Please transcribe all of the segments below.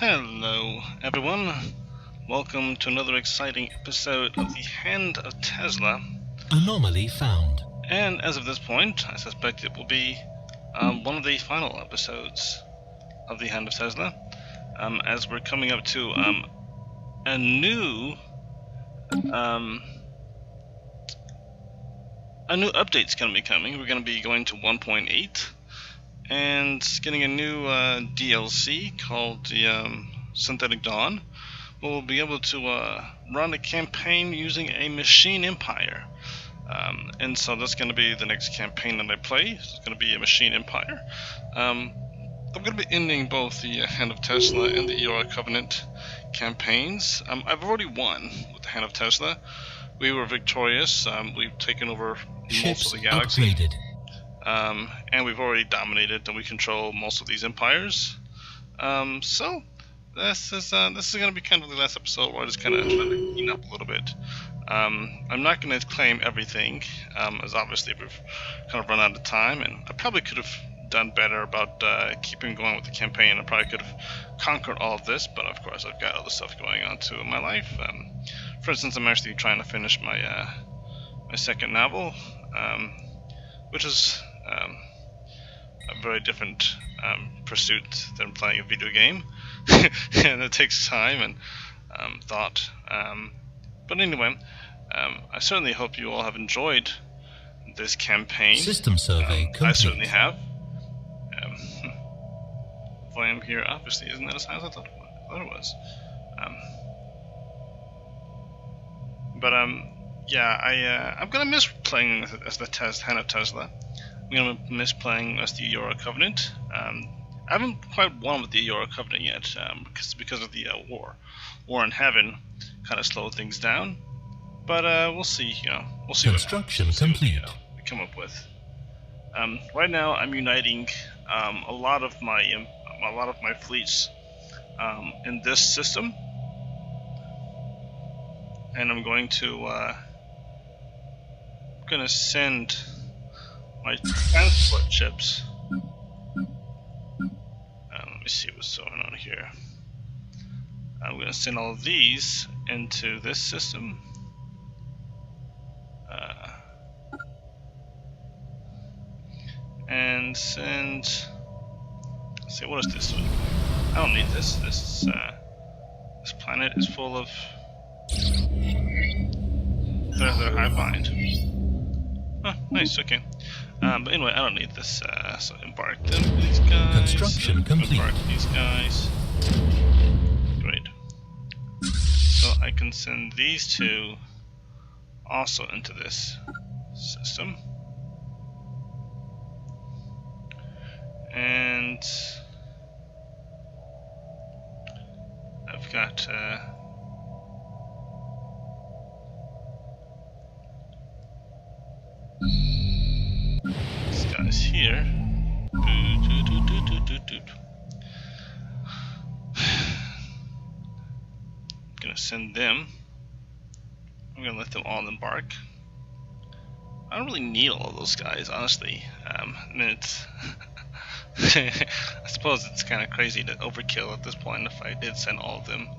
Hello everyone, welcome to another exciting episode of the Hand of Tezla. Anomaly found. And as of this point, I suspect it will be one of the final episodes of the Hand of Tezla, as we're coming up to a new update's going to be coming. We're going to be going to 1.8 and getting a new DLC called the Synthetic Dawn. We'll be able to run a campaign using a machine empire. And so that's going to be the next campaign that I play. It's going to be a machine empire. I'm going to be ending both the Hand of Tezla and the Eora Covenant campaigns. I've already won with the Hand of Tezla. We were victorious. We've taken over most of the galaxy. Upgraded. And we've already dominated, and we control most of these empires. So this is going to be kind of the last episode where I just kind of try to clean up a little bit. I'm not going to claim everything, as obviously we've kind of run out of time, and I probably could have done better about keeping going with the campaign. I probably could have conquered all of this, but of course I've got other stuff going on too in my life. For instance, I'm actually trying to finish my my second novel, which is a very different pursuit than playing a video game, and it takes time and thought. But anyway, I certainly hope you all have enjoyed this campaign. System survey complete. I certainly have. Volume here, obviously, isn't that as high as I thought it was. Yeah, I'm gonna miss playing as the Hand of Tezla. I'm gonna miss playing as the Eora Covenant. I haven't quite won with the Eora Covenant yet, because of the War in Heaven kind of slowed things down. But we'll see. We'll see. Construction complete. What we come up with. Right now, I'm uniting a lot of my fleets in this system, and I'm going to send my transport ships. Let me see what's going on here. I'm going to send all of these into this system. And send. Let's see, what is this one? I don't need this. This planet is full of. They're hive mind. Oh, nice. Okay. But anyway, I don't need this. So embark them. These guys. Construction complete. Embark these guys. Great. So I can send these two also into this system. And I've got these guys here. I'm gonna send them. I'm gonna let them all embark. I don't really need all of those guys, honestly. I mean, it's I suppose it's kind of crazy to overkill at this point if I did send all of them.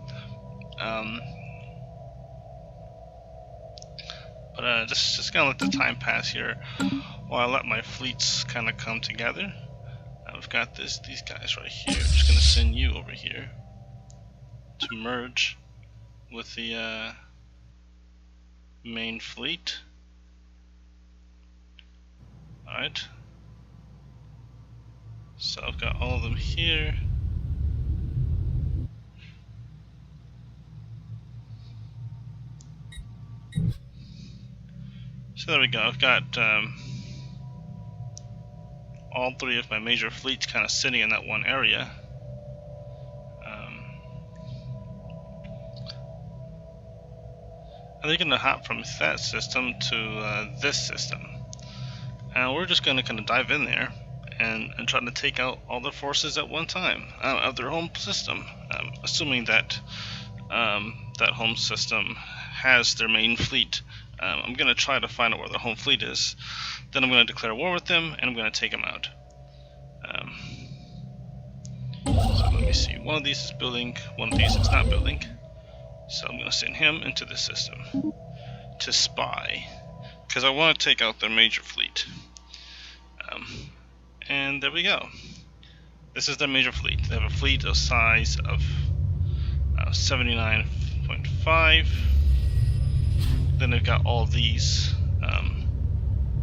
But just gonna let the time pass here while I let my fleets kind of come together. I've got these guys right here. I'm just gonna send you over here to merge with the main fleet. Alright. So I've got all of them here. So there we go. I've got all three of my major fleets kind of sitting in that one area. And they're going to hop from that system to this system. And we're just going to kind of dive in there and try to take out all their forces at one time of their home system, assuming that that home system has their main fleet. I'm going to try to find out where their home fleet is. Then I'm going to declare war with them, and I'm going to take them out. So So let me see. One of these is building, one of these is not building. So I'm going to send him into the system to spy, because I want to take out their major fleet. And there we go. This is their major fleet. They have a fleet of size of 79.5. Then they've got all these.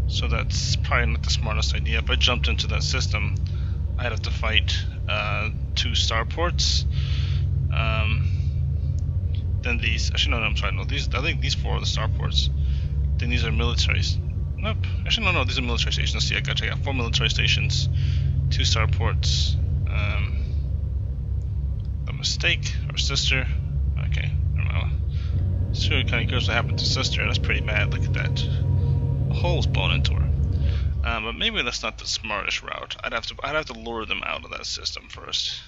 So that's probably not the smartest idea. If I jumped into that system, I'd have to fight 2 starports. Then these. Actually, no, I'm sorry. No, these. I think these 4 are the starports. Then these are militaries. Nope. Actually, no. These are military stations. See, I got 4 military stations, 2 starports. A mistake. Or sister. Okay. Sure, kind of cares what happened to sister. That's pretty bad. Look at that. A hole's blown into her. But maybe that's not the smartest route. I'd have to lure them out of that system first.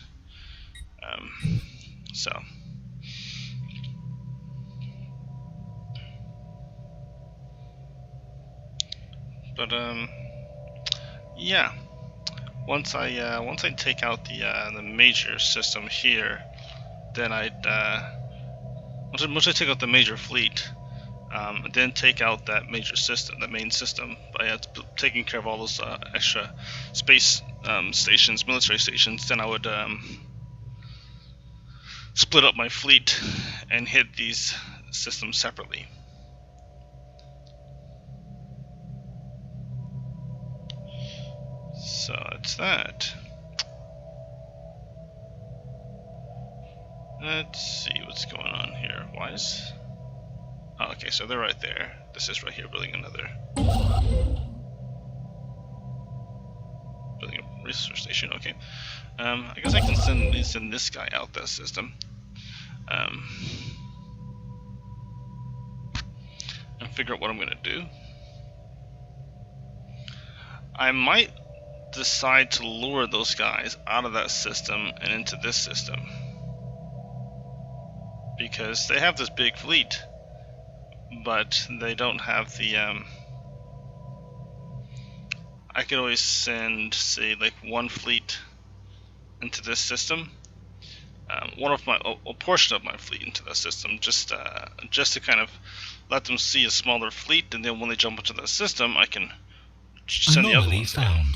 Yeah. Once I take out the major system here, then once I take out the major fleet, then take out that major system, that main system, by taking care of all those extra space stations, military stations, then I would split up my fleet and hit these systems separately. So that's that. Let's see what's going on here. Why is... Oh, okay, so they're right there. This is right here, building a research station. Okay. I guess I can send this guy out that system. And figure out what I'm gonna do. I might decide to lure those guys out of that system and into this system, because they have this big fleet, but they don't have the I could always send, say, like 1 fleet into this system, a portion of my fleet into that system, just to kind of let them see a smaller fleet, and then when they jump into that system, I can send the other ones down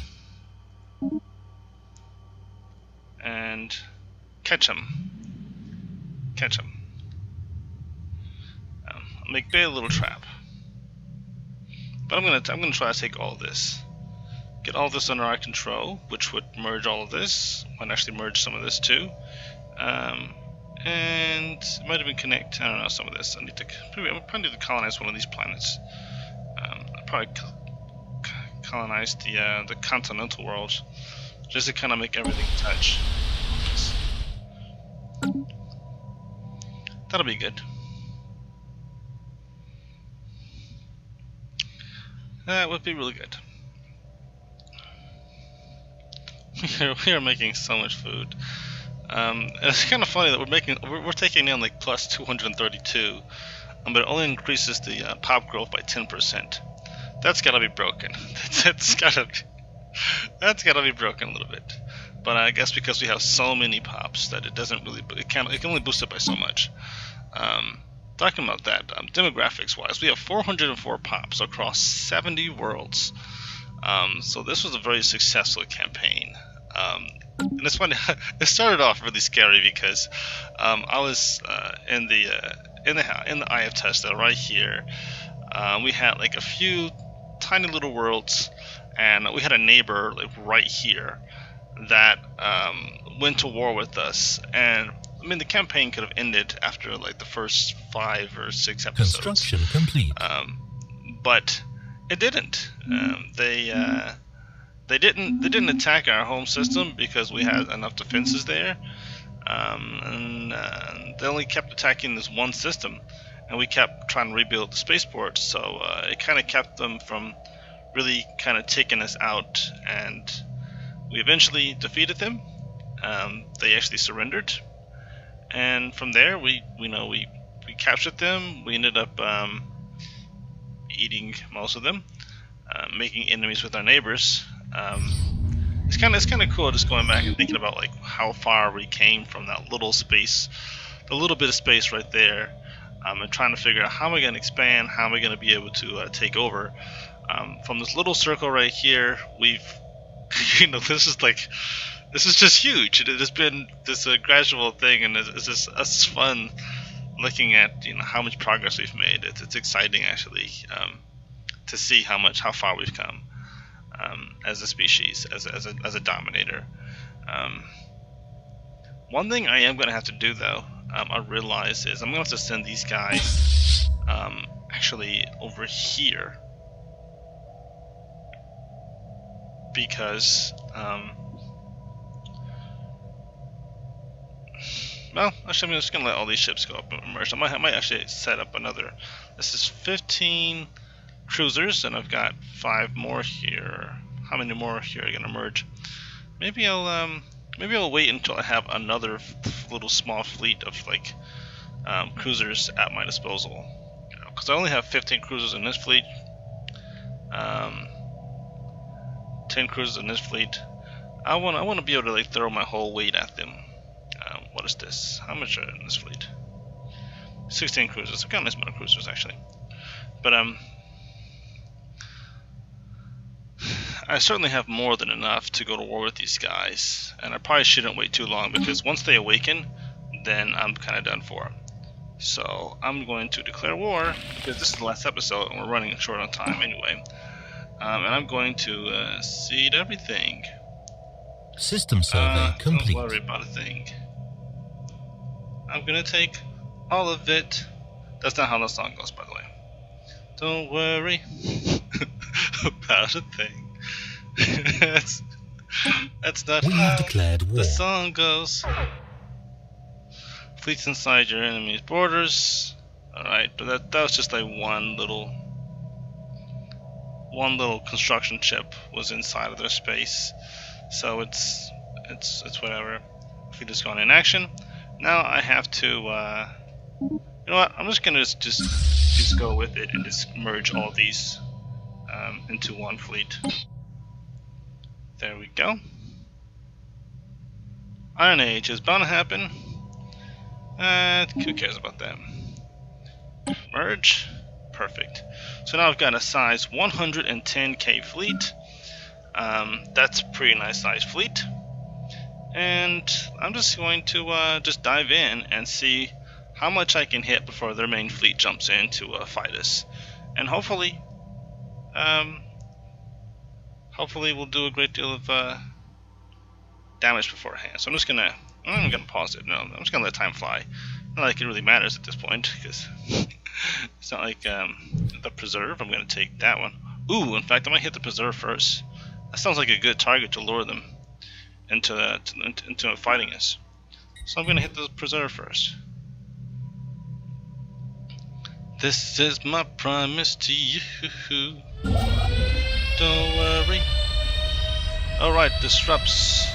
and catch them. Make a little trap. But I'm gonna try to take all this, get all this under our control, which would merge all of this. Might actually merge some of this too, and it might even connect. I don't know, some of this. I probably need to colonize one of these planets. I probably colonize the continental world, just to kind of make everything touch. That'll be good. That would be really good. We are making so much food. And it's kind of funny that we're taking in like plus 232, but it only increases the pop growth by 10%. That's gotta be broken. That's gotta be broken a little bit. But I guess because we have so many pops that it can only boost it by so much. Talking about that, demographics-wise, we have 404 pops across 70 worlds. So this was a very successful campaign. And it's funny. It started off really scary because I was in the eye of Tezla right here. We had like a few tiny little worlds, and we had a neighbor like right here that went to war with us. And I mean, the campaign could have ended after like the first 5 or 6 episodes. Construction complete. But it didn't. They didn't attack our home system because we had enough defenses there, and they only kept attacking this one system, and we kept trying to rebuild the spaceport. So it kind of kept them from really kind of taking us out, and we eventually defeated them. They actually surrendered. And from there, we captured them. We ended up eating most of them, making enemies with our neighbors. it's kind of cool just going back and thinking about like how far we came from that little space, the little bit of space right there, and trying to figure out how am I going to expand, how am I going to be able to take over. From this little circle right here, we've, you know, this is just huge. It has been this gradual thing, and it's fun looking at, you know, how much progress we've made. It's exciting actually to see how far we've come as a species, as a dominator. One thing I am going to have to do though, I realize, is I'm going to have to send these guys actually over here, because well, actually I'm just going to let all these ships go up and merge. I might actually set up another. This is 15 cruisers, and I've got 5 more here. How many more here are going to merge? Maybe I'll wait until I have another little small fleet of like cruisers at my disposal, because I only have 15 cruisers in this fleet, 10 cruisers in this fleet. I want to be able to like throw my whole weight at them. What is this? How much are in this fleet? 16 cruisers. I've got a nice amount of cruisers actually, but I certainly have more than enough to go to war with these guys, and I probably shouldn't wait too long, because once they awaken, then I'm kind of done for. So I'm going to declare war, because this is the last episode and we're running short on time anyway. And I'm going to seed everything. System survey complete. Don't worry about a thing. I'm gonna take all of it. That's not how the song goes, by the way. Don't worry about a thing. that's not We how have declared war. the song goes. Fleets inside your enemy's borders. Alright, but that was just like one little construction ship was inside of their space. So it's whatever. If we just go in action. Now I have to you know what, I'm just gonna just go with it and just merge all these into one fleet. There we go. Iron Age is bound to happen. Who cares about that? Merge. Perfect. So now I've got a size 110k fleet. That's a pretty nice size fleet. And I'm just going to just dive in and see how much I can hit before their main fleet jumps in to fight us. And hopefully we'll do a great deal of damage beforehand. So I'm not gonna pause it. No, I'm just gonna let time fly. Not like it really matters at this point, because it's not like the preserve. I'm gonna take that one. Ooh, in fact, I might hit the preserve first. That sounds like a good target to lure them into fighting us. So I'm gonna hit the preserve first. This is my promise to you. Don't worry. Alright, disrupts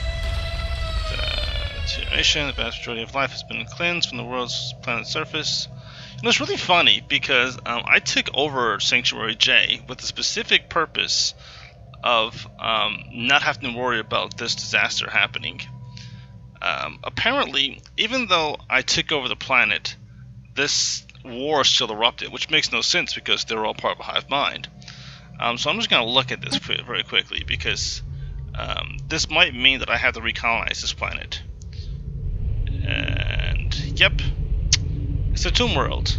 deterioration. The vast majority of life has been cleansed from the world's planet's surface. And it's really funny because I took over Sanctuary J with the specific purpose of not having to worry about this disaster happening. Apparently, even though I took over the planet, this war still erupted, which makes no sense because they're all part of a hive mind. So I'm just going to look at this very quickly, because this might mean that I have to recolonize this planet. And yep, it's a tomb world.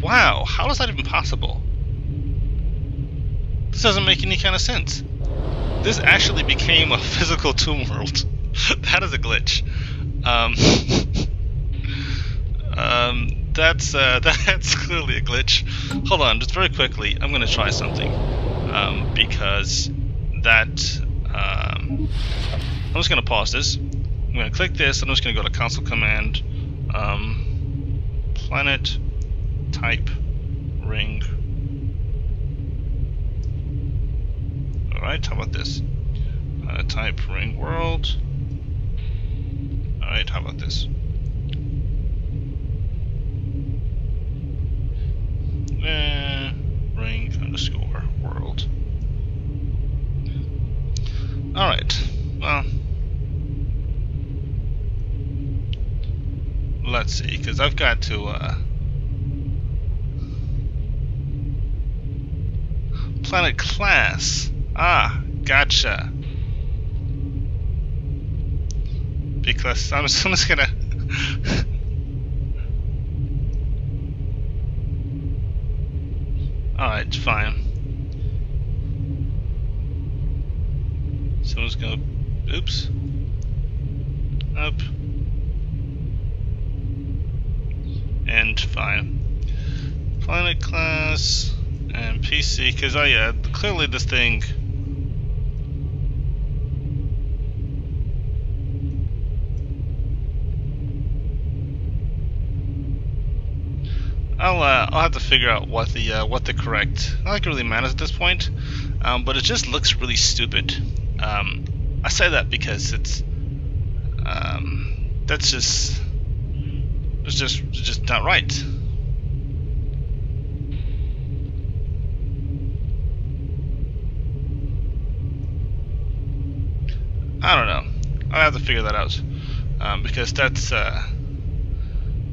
Wow, how is that even possible? This doesn't make any kind of sense. This actually became a physical tomb world. That is a glitch. That's clearly a glitch. Hold on, just very quickly, I'm going to try something. Because that... I'm just going to pause this. I'm going to click this, and I'm just going to go to console command. Planet type ring. Alright, how about this? Type ring world. Alright, how about this? Ring underscore world. Alright. Well, let's see, because I've got to planet class. Ah, gotcha. Because I'm just gonna alright, fine. Someone's gonna oops. Up. And fine. Planet class and PC, because clearly this thing I'll have to figure out what the correct. Not like it really matters at this point, but it just looks really stupid. I say that because it's it's just not right. I don't know. I'll have to figure that out because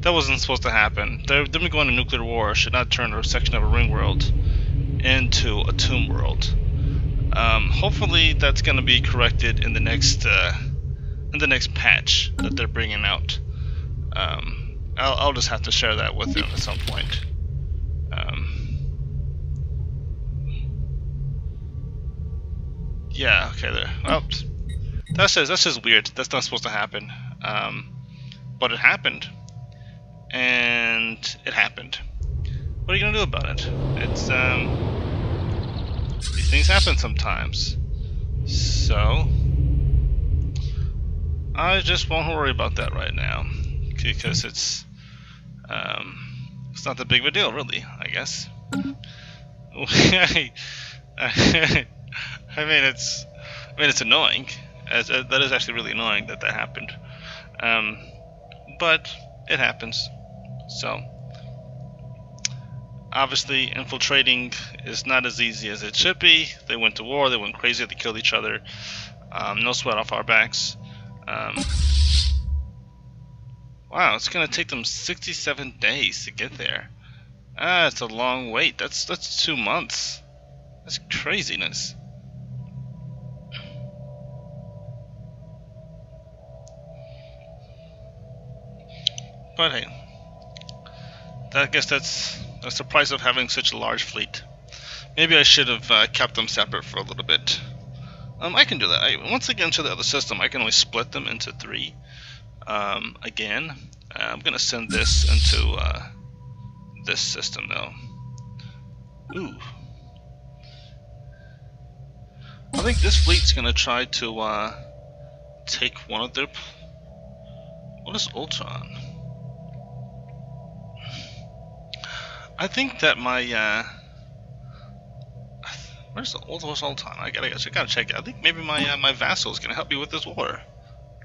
that wasn't supposed to happen. Them going to nuclear war should not turn a section of a ring world into a tomb world. Hopefully, that's going to be corrected in the next patch that they're bringing out. I'll just have to share that with them at some point. Yeah. Okay. There. Well, that's just weird. That's not supposed to happen. But it happened. And it happened. What are you gonna do about it? It's these things happen sometimes. So I just won't worry about that right now because it's not that big of a deal, really. I guess. I mean, it's annoying. That is actually really annoying that happened. But it happens. So, obviously, infiltrating is not as easy as it should be. They went to war, they went crazy, they killed each other. No sweat off our backs. Wow, it's gonna take them 67 days to get there. It's a long wait. That's 2 months. That's craziness. But hey. I guess that's the price of having such a large fleet. Maybe I should have kept them separate for a little bit. I can do that. Once I get into the other system, I can only split them into 3. Again, I'm gonna send this into this system though. Ooh. I think this fleet's gonna try to take one of their. What is Ultron? I think that my where's Ultron? I gotta check it. I think maybe my vassal is gonna help me with this war.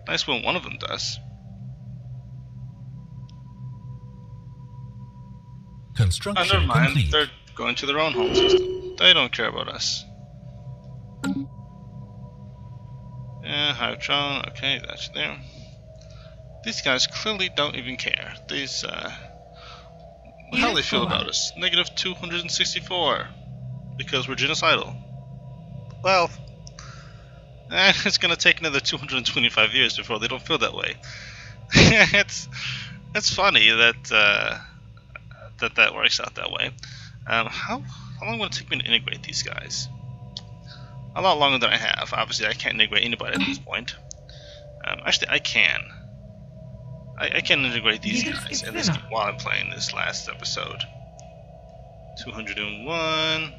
Nice when one of them does. Construction never mind. complete. They're going to their own home system. They don't care about us. Yeah, Hydron. Okay, that's there. These guys clearly don't even care. These how do they feel about us? Negative 264 because we're genocidal. Well, it's gonna take another 225 years before they don't feel that way. it's funny that that works out that way. How long will it take me to integrate these guys? A lot longer than I have. Obviously, I can't integrate anybody at this point. Actually, I can. I can integrate these guys in this while I'm playing this last episode. 201.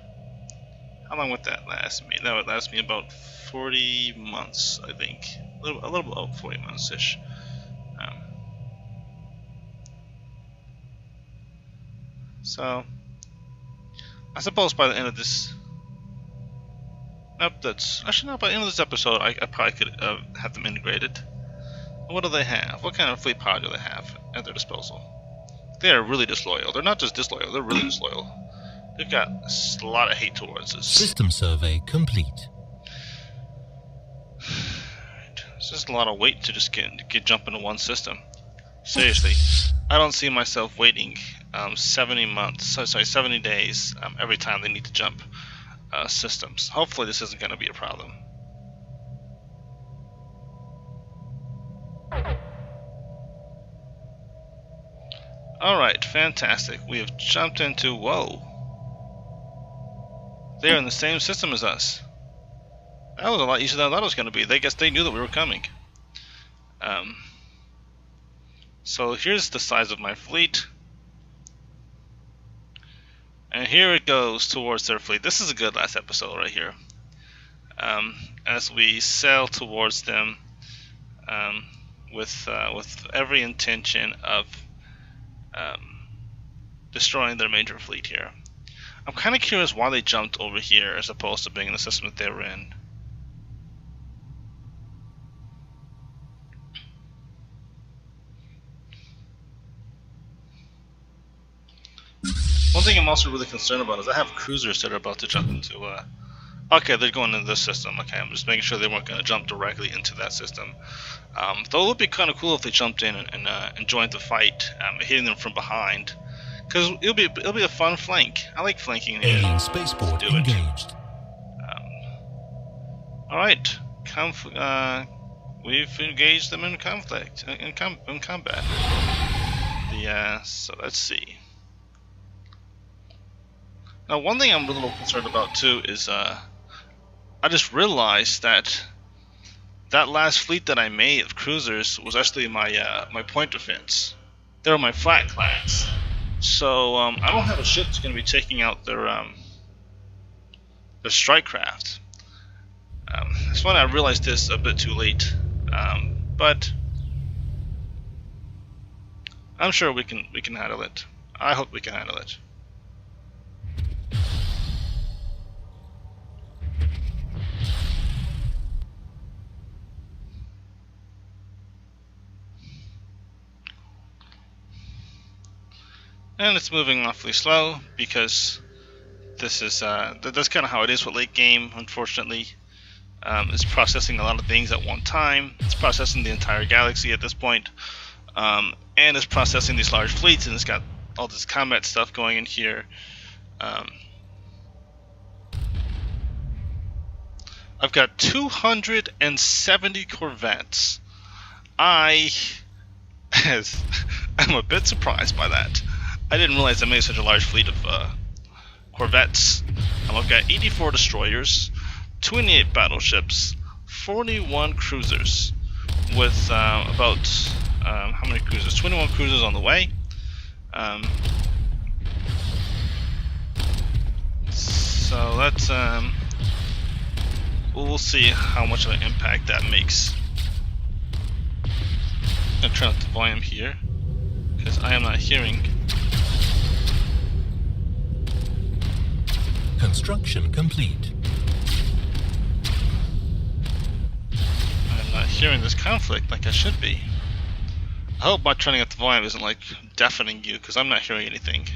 How long would that last me? That would last me about 40 months, I think. A little below 40 months-ish. So, I suppose by the end of this... Nope, that's... Actually, no, by the end of this episode, I probably could have them integrated. What do they have? What kind of fleet power do they have at their disposal? They are really disloyal. They're not just disloyal, they're really disloyal. They've got a lot of hate towards us. System survey complete. It's just a lot of weight to just get jump into one system. Seriously, I don't see myself waiting 70 days every time they need to jump systems. Hopefully this isn't going to be a problem. Alright, fantastic. We have jumped into... Whoa. They're in the same system as us. That was a lot easier than I thought it was going to be. I guess they knew that we were coming. So here's the size of my fleet. And here it goes towards their fleet. This is a good last episode right here. As we sail towards them with every intention of destroying their major fleet here. I'm kind of curious why they jumped over here as opposed to being in the system that they were in. One thing I'm also really concerned about is I have cruisers that are about to jump into... okay, they're going into this system. Okay, I'm just making sure they weren't going to jump directly into that system. Though it would be kind of cool if they jumped in and joined the fight, hitting them from behind. Because it'll be a fun flank. I like flanking. Alien spaceport engaged. Alright, we've engaged them in conflict, in combat. So let's see. Now, one thing I'm a little concerned about too is I just realized that last fleet that I made of cruisers was actually my my point defense. They were my flat class. So I don't have a ship that's going to be taking out their strike craft. It's funny, I realized this a bit too late, but I'm sure we can handle it. I hope we can handle it. And it's moving awfully slow because this is that's kind of how it is with late game. Unfortunately, it's processing a lot of things at one time. It's processing the entire galaxy at this point, and it's processing these large fleets, and it's got all this combat stuff going in here. I've got 270 corvettes. I'm a bit surprised by that. I didn't realize I made such a large fleet of corvettes. I've got 84 destroyers, 28 battleships, 41 cruisers, with about how many cruisers? 21 cruisers on the way. So that's we'll see how much of an impact that makes. I'm gonna turn up the volume here because I am not hearing. Construction complete. I'm not hearing this conflict like I should be. I hope my turning up the volume isn't like deafening you, because I'm not hearing anything.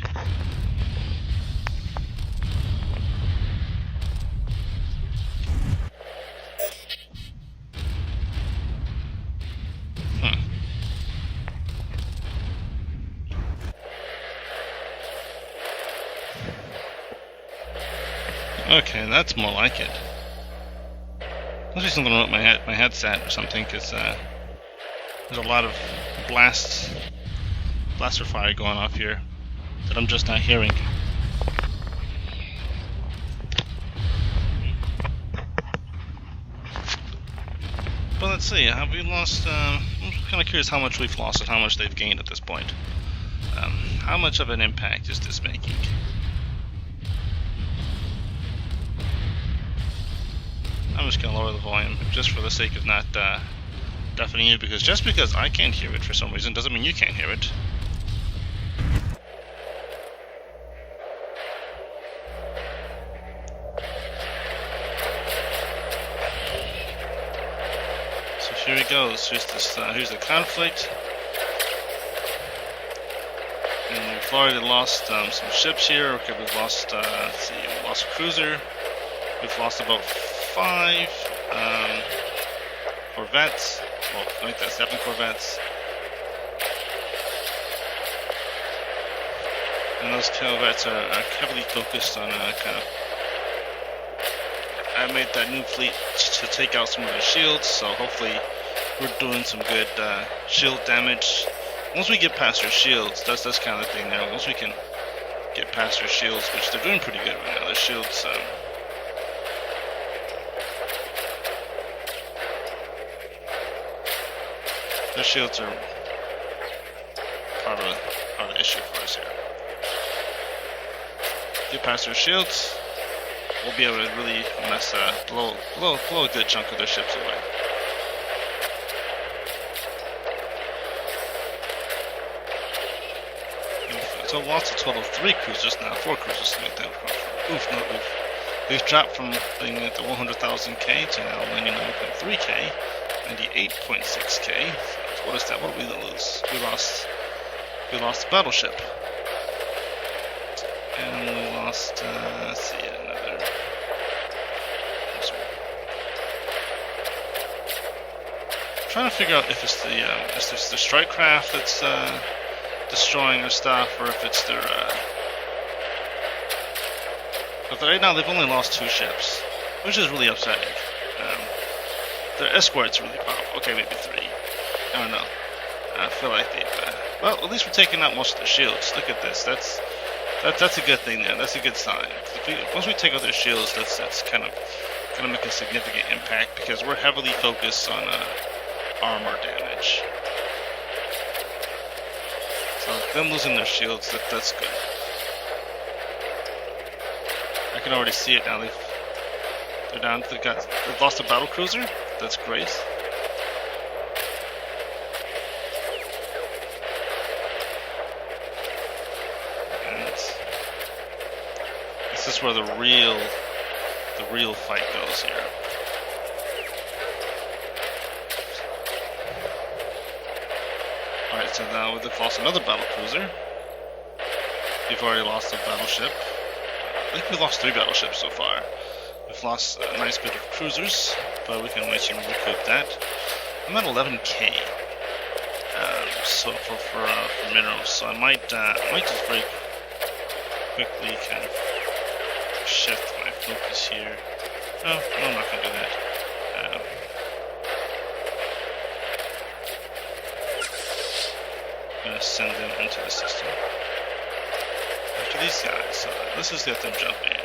Okay, that's more like it. Must be something wrong with my headset or something, because there's a lot of blaster fire going off here that I'm just not hearing. But let's see, have we lost... I'm kind of curious how much we've lost and how much they've gained at this point. How much of an impact is this making? I'm just going to lower the volume just for the sake of not deafening you, because just because I can't hear it for some reason doesn't mean you can't hear it. So here he goes. Here's the conflict. And we've already lost some ships here. Okay, we've lost, let's see, we lost a cruiser. We've lost about 5 corvettes. Well, I think that's 7 corvettes. And those corvettes are heavily focused on kind of. I made that new fleet to take out some of their shields, so hopefully we're doing some good shield damage. Once we get past their shields, that's kind of the thing there. Once we can get past their shields, which they're doing pretty good right now. Their shields. Their shields are part of the issue for us here. Get past their shields, we'll be able to really blow a good chunk of their ships away. So lost a total of 3 cruisers now, 4 cruisers to make that profit. Oof, no oof. They've dropped from being at the 100,000k to now 99.3k, 98.6k. What is that? What did we lose? We lost the battleship. And we lost, let's see, another. Trying to figure out if it's the strike craft that's destroying their stuff, or if it's their. But right now they've only lost 2 ships, which is really upsetting. Their escort's really powerful. Okay, maybe 3. I don't know. I feel like they've. Well, at least we're taking out most of their shields. Look at this. That's a good thing there. That's a good sign. Once we take out their shields, that's kind of gonna make a significant impact, because we're heavily focused on armor damage. So them losing their shields, that's good. I can already see it now. They're down. They've lost a battle cruiser. That's great. This is where the real fight goes here. Alright, so now we've lost another battle cruiser. We've already lost a battleship. I think we lost 3 battleships so far. We've lost a nice bit of cruisers, but we can wait and recoup that. I'm at 11k. So for minerals, so I might just very quickly kind of shift my focus here. No, I'm not going to do that. I'm going to send them into the system. After these guys, let's just let them jump in.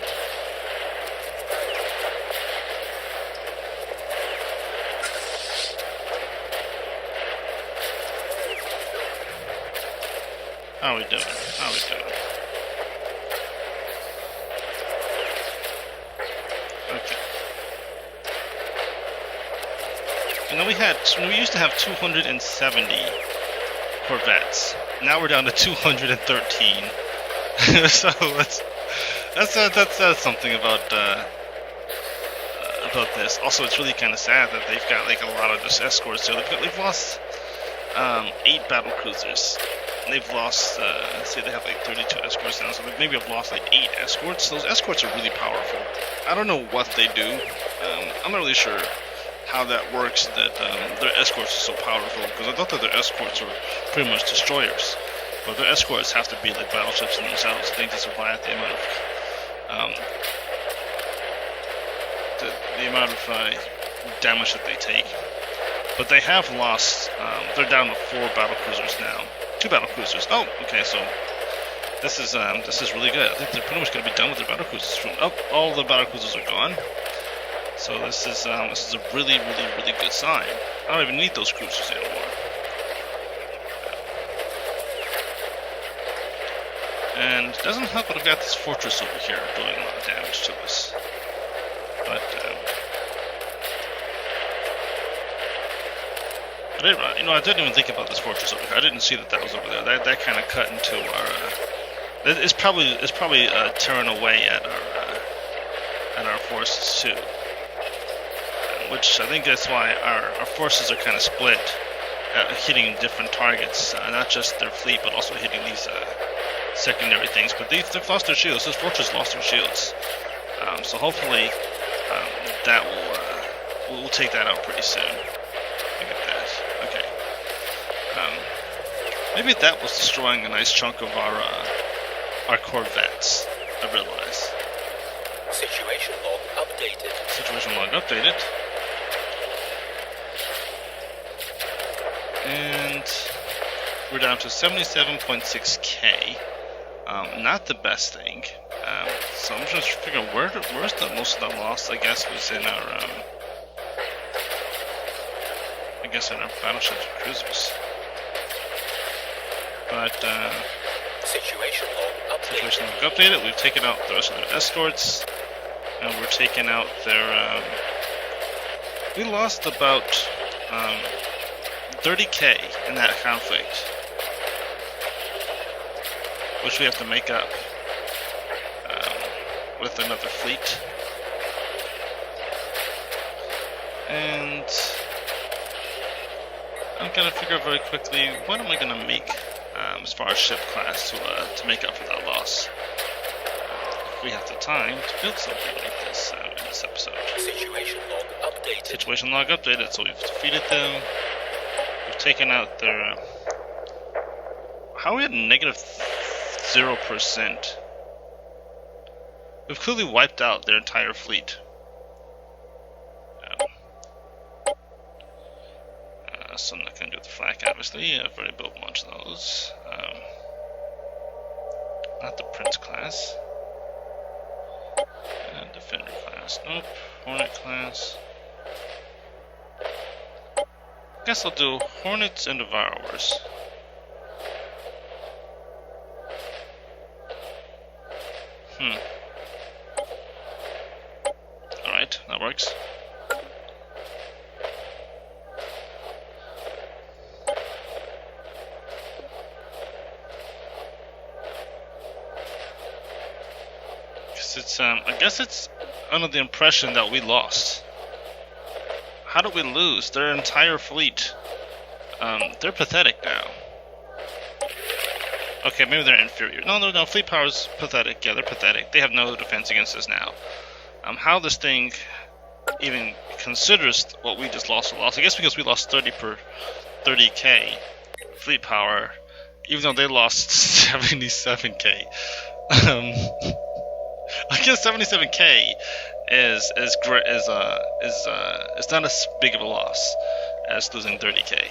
How are we doing? Okay. And then we used to have 270 corvettes. Now we're down to 213. So that says something about this. Also, it's really kind of sad that they've got like a lot of just escorts. So they've lost 8 battle cruisers. And they've lost, say they have like 32 escorts now, so they maybe have lost like 8 escorts. Those escorts are really powerful. I don't know what they do. I'm not really sure how that works, that their escorts are so powerful, because I thought that their escorts were pretty much destroyers. But their escorts have to be like battleships in themselves, I think, to survive the amount of damage that they take. But they have lost, they're down to 4 battlecruisers now. 2 battlecruisers. Oh, okay, so this is really good. I think they're pretty much going to be done with their battlecruisers. All the battlecruisers are gone. So this is a really, really, really good sign. I don't even need those cruisers anymore. And it doesn't help that I've got this fortress over here doing a lot of damage to us. But I didn't even think about this fortress over here. I didn't see that was over there. That kind of cut into our. It's probably tearing away at our forces too. Which I think that's why our forces are kind of split, hitting different targets, not just their fleet, but also hitting these secondary things. But they've lost their shields. This fortress lost their shields. So hopefully that we'll take that out pretty soon. Look at that. Okay. Maybe that was destroying a nice chunk of our our corvettes, I realize. Situation log updated. Situation log updated. And we're down to 77.6k. Not the best thing. So I'm just figuring where's the most of the loss, I guess, was in our in our battleships and cruisers. But Situation log updated. situation log updated. We've taken out the rest of their escorts, and we're taking out their. We lost about 30k in that conflict, which we have to make up with another fleet. And I'm gonna figure out very quickly what am I gonna make as far as ship class to make up for that loss. If we have the time to build something like this in this episode. Situation log updated. Situation log updated. So we've defeated them. We've taken out their. How are we at negative 0%? We've clearly wiped out their entire fleet. So I'm not going to do the flak, obviously. I've already built a bunch of those. Not the Prince class. Defender class. Nope. Hornet class. Guess I'll do Hornets and Devourers. Alright, that works. It's I guess it's under the impression that we lost. How did we lose? Their entire fleet. They're pathetic now. Okay, maybe they're inferior. No. Fleet power's pathetic. Yeah, they're pathetic. They have no defense against us now. How this thing even considers what we just lost. I guess because we lost 30k fleet power, even though they lost 77k. I guess 77k is not as big of a loss as losing 30k.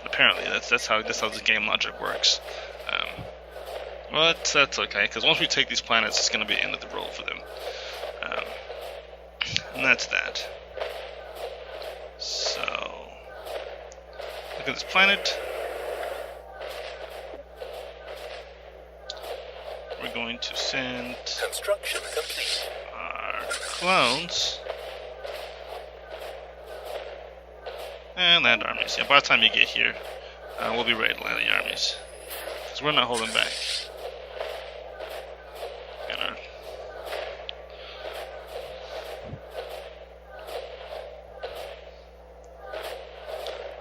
Apparently, that's how this game logic works. But that's okay, because once we take these planets, it's going to be the end of the road for them. And that's that. So, look at this planet. We're going to send Construction complete. our clones and land armies. Yeah, by the time you get here, we'll be ready to land the armies, because we're not holding back. Got our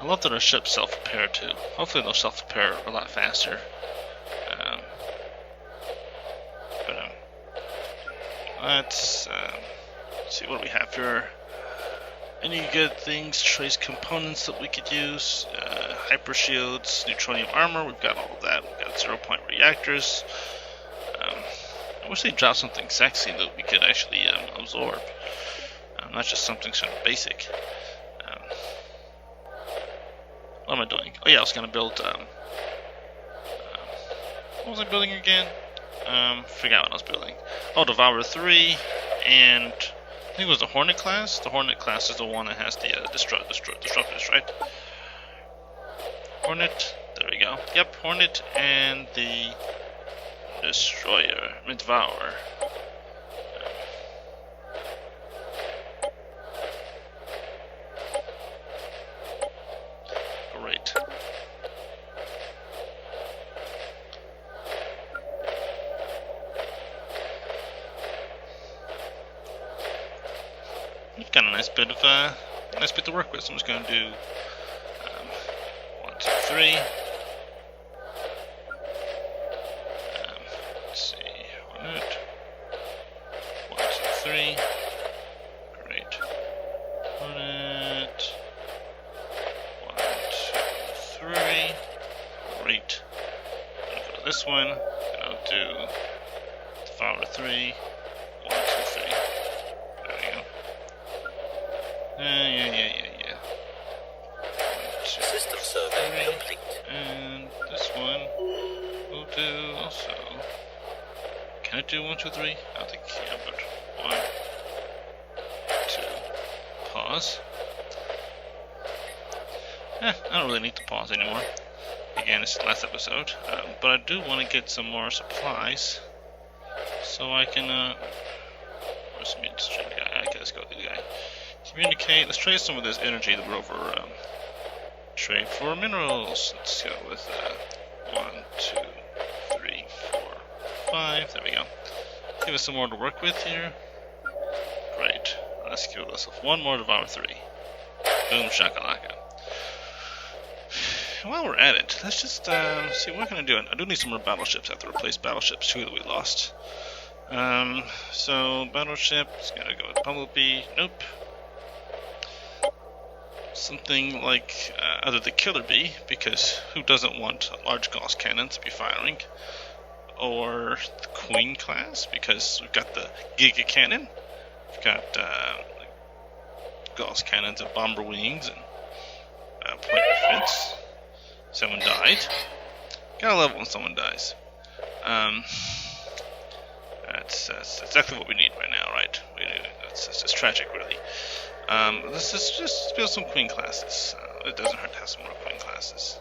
I love that our ships self-repair too. Hopefully they'll self-repair a lot faster. Let's see what we have here. Any good things, trace components that we could use, hyper shields, neutronium armor, we've got all of that. We've got 0-point reactors. I wish they'd drop something sexy that we could actually absorb, not just something sort of basic. What am I doing? Oh yeah, I was going to build, what was I building again? Forgot what I was building. Oh, Devourer 3, and I think it was the Hornet class. The Hornet class is the one that has the disruptors, right? Hornet, there we go. Yep, Hornet and the Destroyer, Devourer. Great. We've got a nice bit to work with. So I'm just going to do 1, 2, 3. Let's see, Hornet. 1, 2, 3. Great. Hornet. 1, 2, 3. Great. I'm going to go this one, and I'll do Devourer 3. 1, 2, 3. There we go. Yeah. 1, 2, System survey 3. complete. And this one will do also. Can I do 1, 2, 3? I don't think I can, but 1, 2. Pause. I don't really need to pause anymore. Again, it's the last episode. But I do want to get some more supplies. So I can, where's the stream guy? Okay, let's go to the guy. Communicate. Let's trade some of this energy the rover. Trade for minerals. Let's go with 1, 2, 3, 4, 5. There we go. Give us some more to work with here. Great. Let's give ourselves one more Devour 3. Boom shakalaka. While we're at it, let's just see what can I do. I do need some more battleships. I have to replace battleships too that we lost. So battleship is gonna go with Bumblebee. Nope. Something like either the Killer Bee, because who doesn't want a large Gauss cannon to be firing, or the Queen class, because we've got the Giga Cannon, we've got Gauss cannons and bomber wings and point defense. Someone died. Gotta love it when someone dies. That's exactly what we need right now, right? It's tragic, really. Let's just build some Queen classes. It doesn't hurt to have some more Queen classes.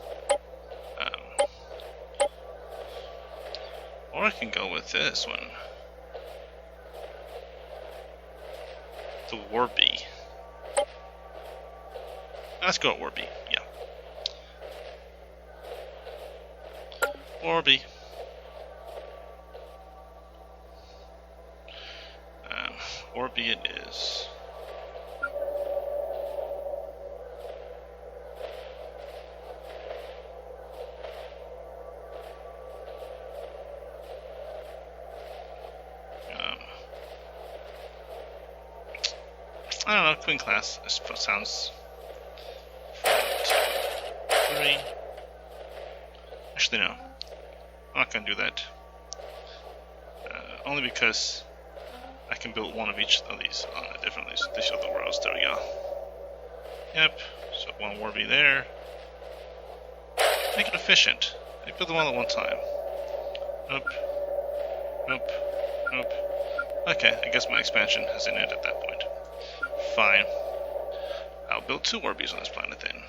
Or I can go with this one. The War Bee. Let's go at War Bee, yeah. War Bee. War Bee it is. I don't know, Queen class. I suppose sounds. 1, 2, 3. Actually, no. I'm not gonna do that. Only because I can build one of each of these on a different these other worlds. There we go. Yep. So one War Bee there. Make it efficient. Make build them all at one time. Nope. Nope. Nope. Okay, I guess my expansion has ended at that point. Fine. I'll build 2 War Bees on this planet then.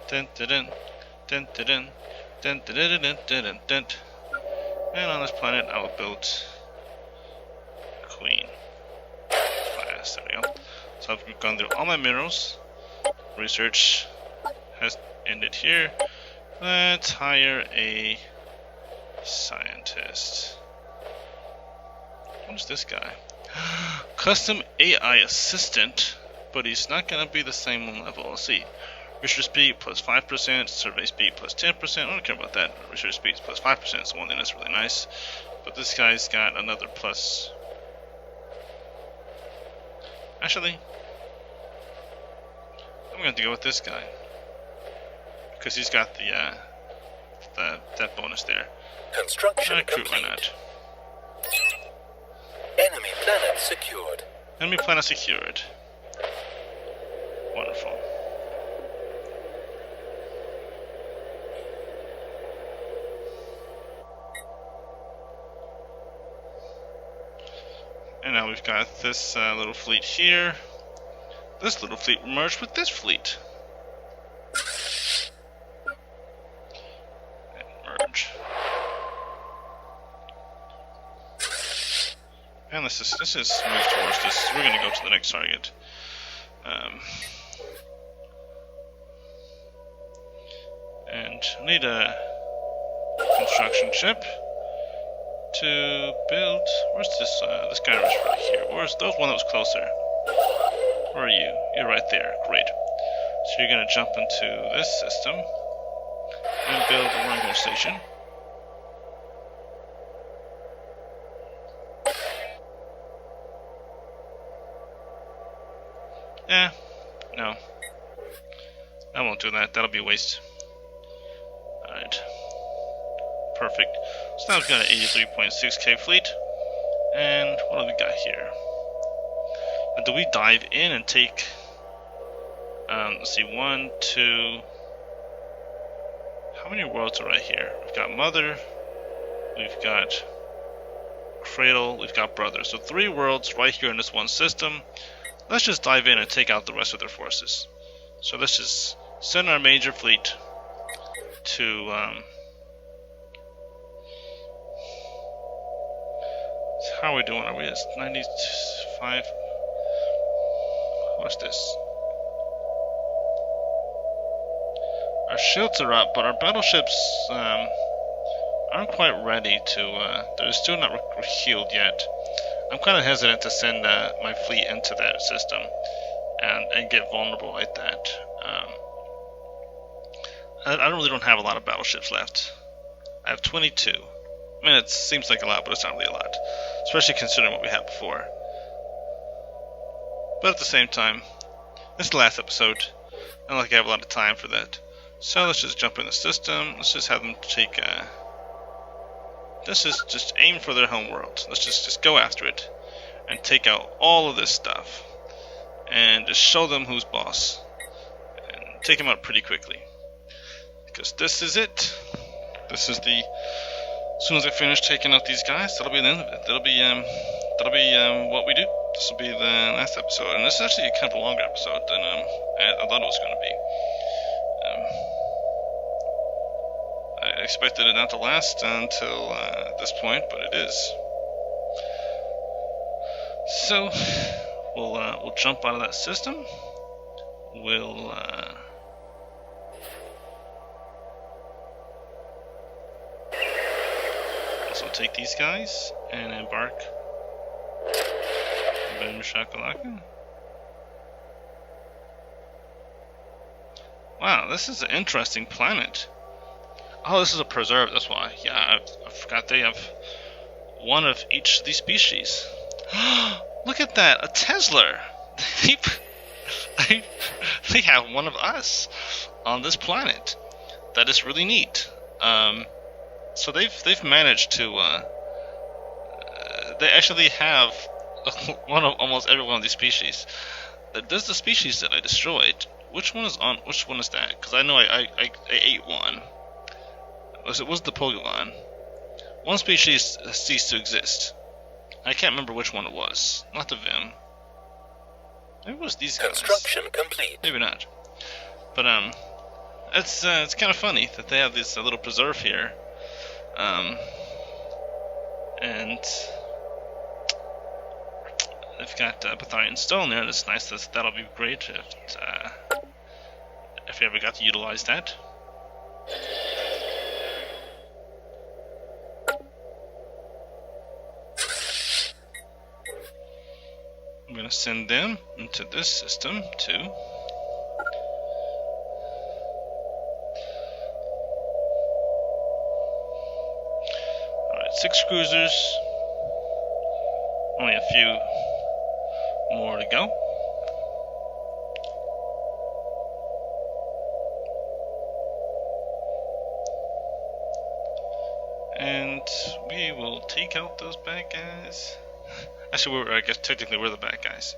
Dun dun dun dun dun dun dun dun dun dun dun dun. And on this planet I will build Queen class. There we go. So I've gone through all my minerals. Research has ended here. Let's hire a scientist. Who's this guy? Custom AI assistant, but he's not gonna be the same level. Let's see. Research speed plus 5%, survey speed plus 10%. I don't care about that. Research speed plus 5% is one thing that's really nice. But this guy's got another plus. Actually, I'm going to go with this guy because he's got that bonus there. Construction Recruit, why complete. not? Enemy planet secured. Enemy planet secured. Wonderful. And now we've got this little fleet here. This little fleet will merge with this fleet. And merge. And let's just move towards this. We're gonna go to the next target. And I need a construction ship to build. Where's this guy right here? Where's the one that was closer? Where are you? You're right there. Great. So you're gonna jump into this system and build a wormhole station. No. I won't do that. That'll be a waste. Alright. Perfect. So now we've got an 83.6k fleet. And what do we got here? Now, do we dive in and take... let's see, 1, 2... How many worlds are right here? We've got Mother, we've got Cradle, we've got Brother. So 3 worlds right here in this one system. Let's just dive in and take out the rest of their forces. So let's just send our major fleet to... how are we doing? Are we at 95? What's this? Our shields are up, but our battleships aren't quite ready to... they're still not healed yet. I'm kind of hesitant to send my fleet into that system and get vulnerable like that. I really don't have a lot of battleships left. I have 22. I mean, it seems like a lot, but it's not really a lot. Especially considering what we had before. But at the same time, this is the last episode. I don't think I have a lot of time for that. So let's just jump in the system. Let's just have them take let's just aim for their home world. Let's just go after it and take out all of this stuff and just show them who's boss and take them out pretty quickly, because this is it. This is the... As soon as I finish taking out these guys, that'll be the end of it. That'll be what we do. This will be the last episode, and this is actually kind of a longer episode than I thought it was going to be. I expected it not to last until this point, but it is. So we'll jump out of that system. We'll also take these guys and embark. Boom shakalaka. Wow, this is an interesting planet. Oh, this is a preserve, that's why. Yeah, I forgot they have one of each of these species. Look at that, a Tezzler. They have one of us on this planet. That is really neat. So they've managed to. They actually have one of almost every one of these species. There's the species that I destroyed. Which one is on? Which one is that? Because I know I ate one. It was the Pokemon. One species ceased to exist. I can't remember which one it was. Not the Vim. Maybe it was these guys. Construction complete. Maybe not. But it's kind of funny that they have this little preserve here. And they've got Pythian Stone there. That's nice. That'll be great if you ever got to utilize that. I'm going to send them into this system too. Alright, 6 cruisers. Only a few more to go. And we will take out those bad guys. Actually, I guess technically we're the bad guys.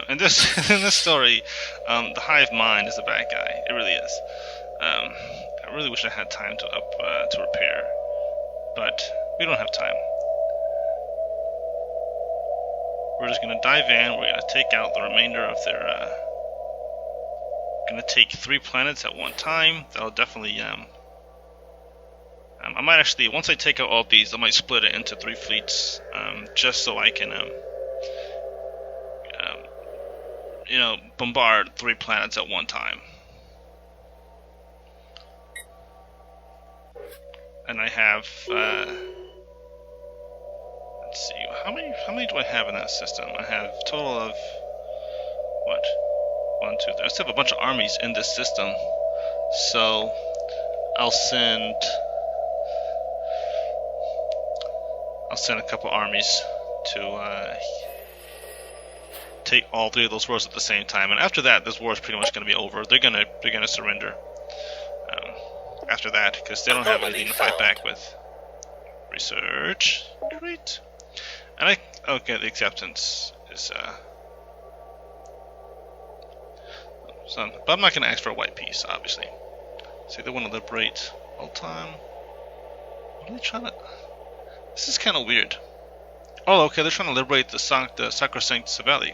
In this story, the hive mind is the bad guy. It really is. I really wish I had time to repair, but we don't have time. We're just gonna dive in. We're gonna take out the remainder of their. Gonna take 3 planets at one time. That'll definitely. I might actually, once I take out all these, I might split it into 3 fleets, just so I can, bombard 3 planets at one time. And I have, let's see, how many do I have in that system? I have a total of, what? 1, 2, 3. I still have a bunch of armies in this system, so I'll send a couple armies to take all 3 of those worlds at the same time, and after that, this war is pretty much going to be over. They're gonna surrender after that because they don't have anything to fight back with. Research, great, and okay, the acceptance is so, but I'm not going to ask for a white piece, obviously. See, they want to liberate all time. What are they trying to? This is kind of weird. Oh, okay, they're trying to liberate the Sacrosanct Savelli.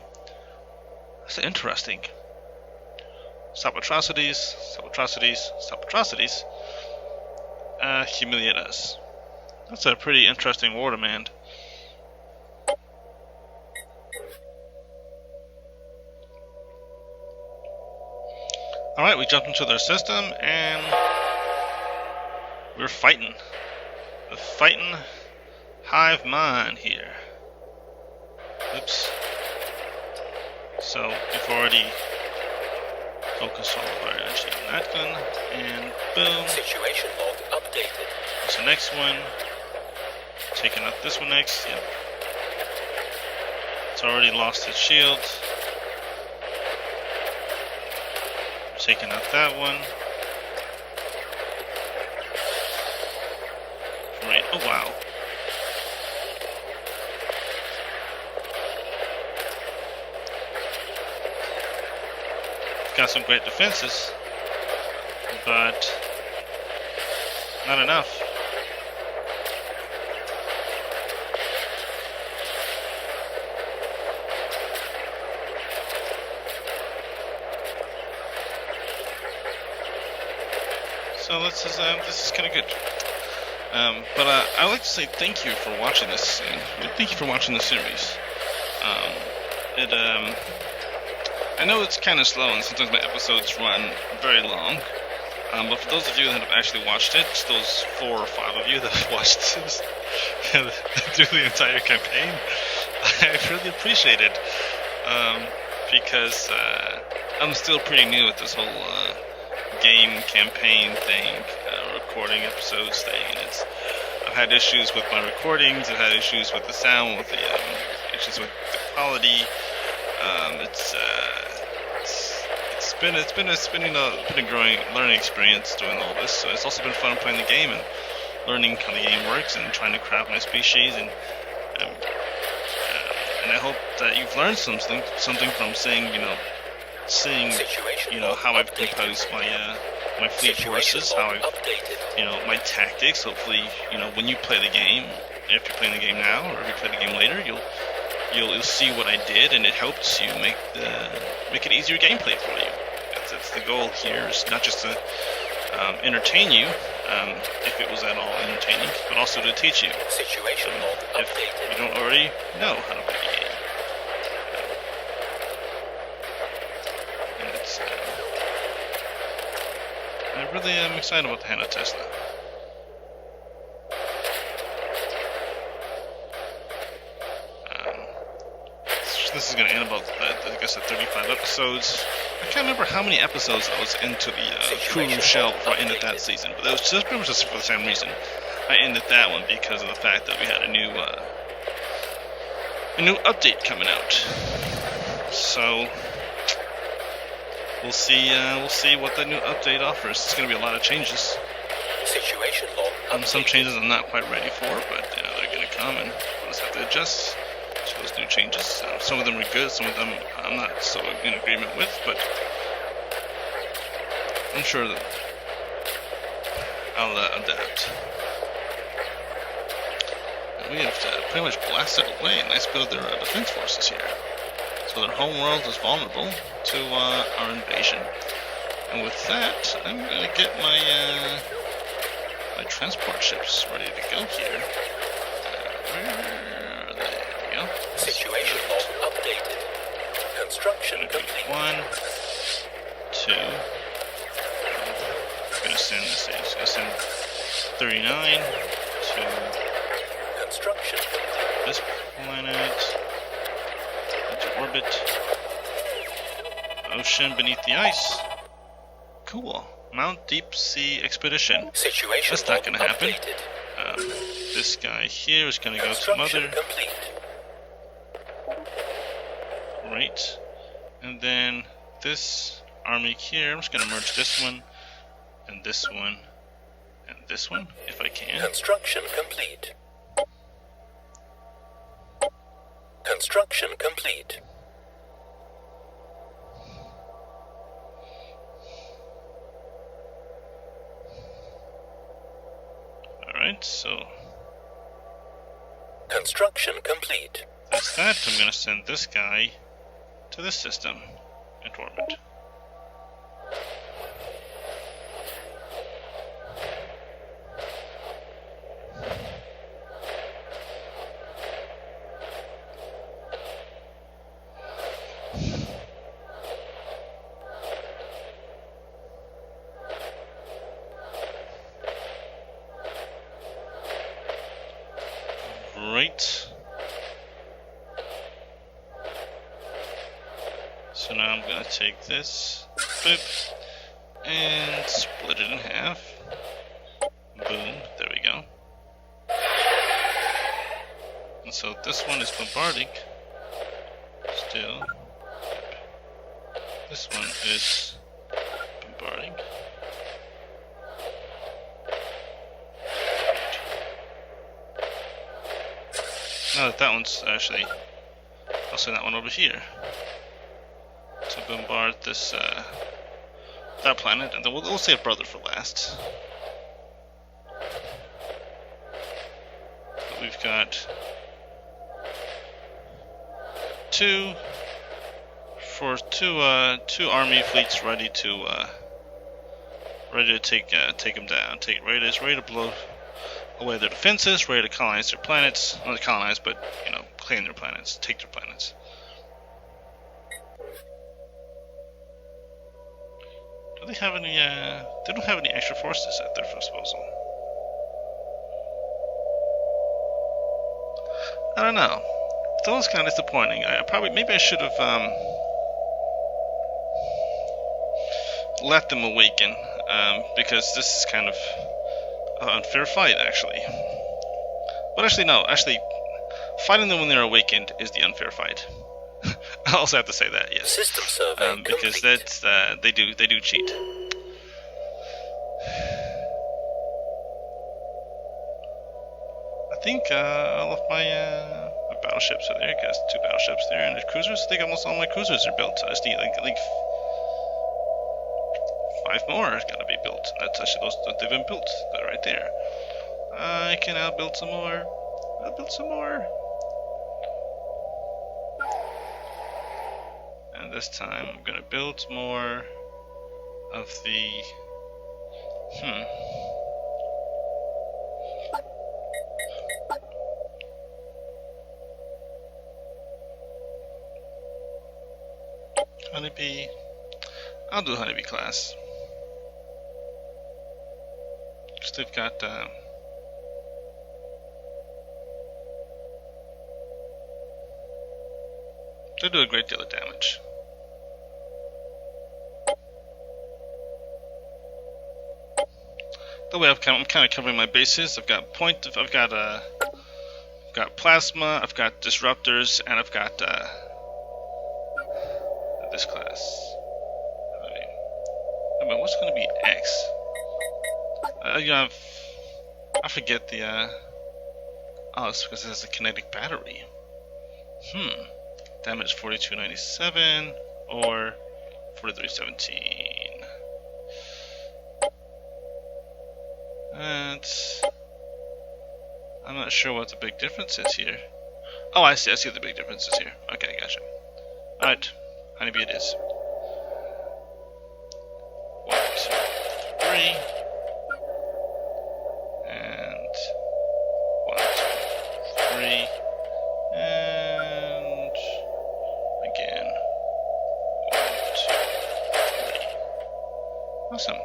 That's interesting. Stop atrocities, stop atrocities, stop atrocities. Humiliate us. That's a pretty interesting war demand. Alright, we jumped into their system and we're fighting. The fighting hive mind here. Oops. So we've already focused all of our energy on that gun, and boom. Situation log updated. What's the next one? Taking out this one next. Yep. It's already lost its shield. Taking out that one. Right. Oh wow. Got some great defenses, but not enough. So this is kind of good. But I'd like to say thank you for watching this. Thank you for watching the series. I know it's kind of slow, and sometimes my episodes run very long. But for those of you that have actually watched it, those 4 or 5 of you that have watched this through the entire campaign, I really appreciate it. Because I'm still pretty new at this whole game campaign thing, recording episodes thing. And I've had issues with my recordings. I've had issues with the sound, with the issues with the quality. It's been a growing learning experience doing all this. So it's also been fun playing the game and learning how the game works and trying to craft my species. And I hope that you've learned something from seeing how I've composed my fleet forces, how I've my tactics. Hopefully, when you play the game, if you're playing the game now or if you play the game later, you'll see what I did, and it helps you make it easier gameplay for you. That's the goal here, is not just to entertain you, if it was at all entertaining, but also to teach you. Situation If you don't already know how to play the game. And I really am excited about the hand of Tezla. This is going to end about, I guess, at 35 episodes. I can't remember how many episodes I was into the Kuru Shell before I ended that season, but that was just pretty much just for the same reason. I ended that one because of the fact that we had a new update coming out. So we'll see what the new update offers. It's going to be a lot of changes. Situation log. Some changes I'm not quite ready for, but they're going to come, and we'll just have to adjust to those new changes. Some of them are good, some of them I'm not so in agreement with, but I'm sure that I'll adapt. And we have pretty much blasted away a nice bit of their defense forces here. So their home world is vulnerable to our invasion. And with that, I'm going to get my my transport ships ready to go here. Where are they? There we go. Situation log updated. Construction complete. 1, 2. I'm going to send this. I'm going to send 39 to Construction complete. this planet, into orbit, ocean beneath the ice. Cool. Mount Deep Sea Expedition. Situation That's not going to happen. updated. This guy here is going to go to Construction Mother. complete. Right. And then this army here, I'm just going to merge this one, and this one, and this one, if I can. Construction complete. Construction complete. Alright, so Construction complete. that's that. I'm going to send this guy to this system into orbit. Right. So now I'm going to take this, boop, and split it in half. Boom, there we go. And so this one is bombarding. Still. This one is bombarding. Now that one's actually, I'll send that one over here to bombard this that planet, and then we'll save brother for last. But we've got two army fleets ready to take them down. Ready to blow away their defenses, ready to colonize their planets. Not colonize, but claim their planets, take their planets. Do they have any? They don't have any extra forces at their disposal. I don't know. It's almost kind of disappointing. Maybe I should have let them awaken, because this is kind of an unfair fight, actually. But actually, no. Actually, fighting them when they're awakened is the unfair fight. I also have to say that, yes. System survey because complete. that's they do cheat. I think all of my battleships are there. Got 2 battleships there, and the cruisers. I think almost all my cruisers are built. I just need like 5 more. It's got to be built. That's actually those that they've been built. They're right there. I can now build some more. I'll build some more. And this time I'm gonna build more of the Honeybee. I'll do Honeybee class. Because they've got they do a great deal of damage. The way I'm kind of covering my bases. I've got plasma, I've got disruptors, and I've got this class. I mean, what's going to be X? I forget the. Oh, it's because it has a kinetic battery. Damage 4297 or 4317. And I'm not sure what the big difference is here. Oh, I see what the big difference is here. Okay, gotcha. Alright, Honeybee it is. 1, 2, 3. And 1, 2, 3. And again. 1, 2, 3. Awesome.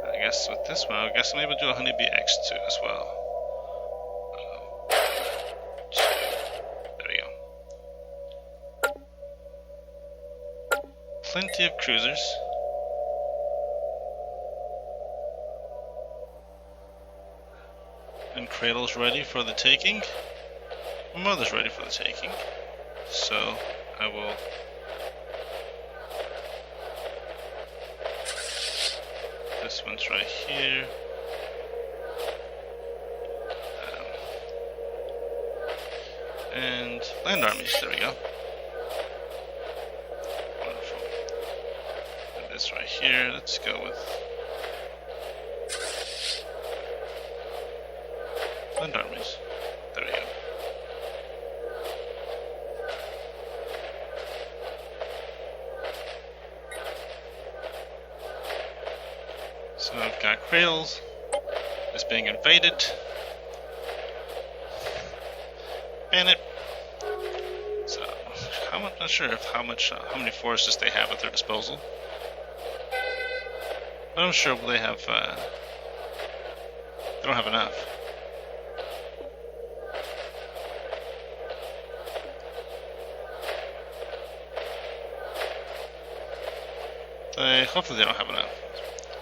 I guess with this one, I guess I'm able to do a Honeybee X2 as well. 2. There we go. Plenty of cruisers. And cradles ready for the taking. My mother's ready for the taking, so I will. This one's right here. And land armies, there we go. Wonderful. And this right here, let's go with land armies. There we go. So I've got Cradles. It's being invaded. Banned. So I'm not sure of how many forces they have at their disposal, but I'm sure they have. They don't have enough. Hopefully they don't have enough.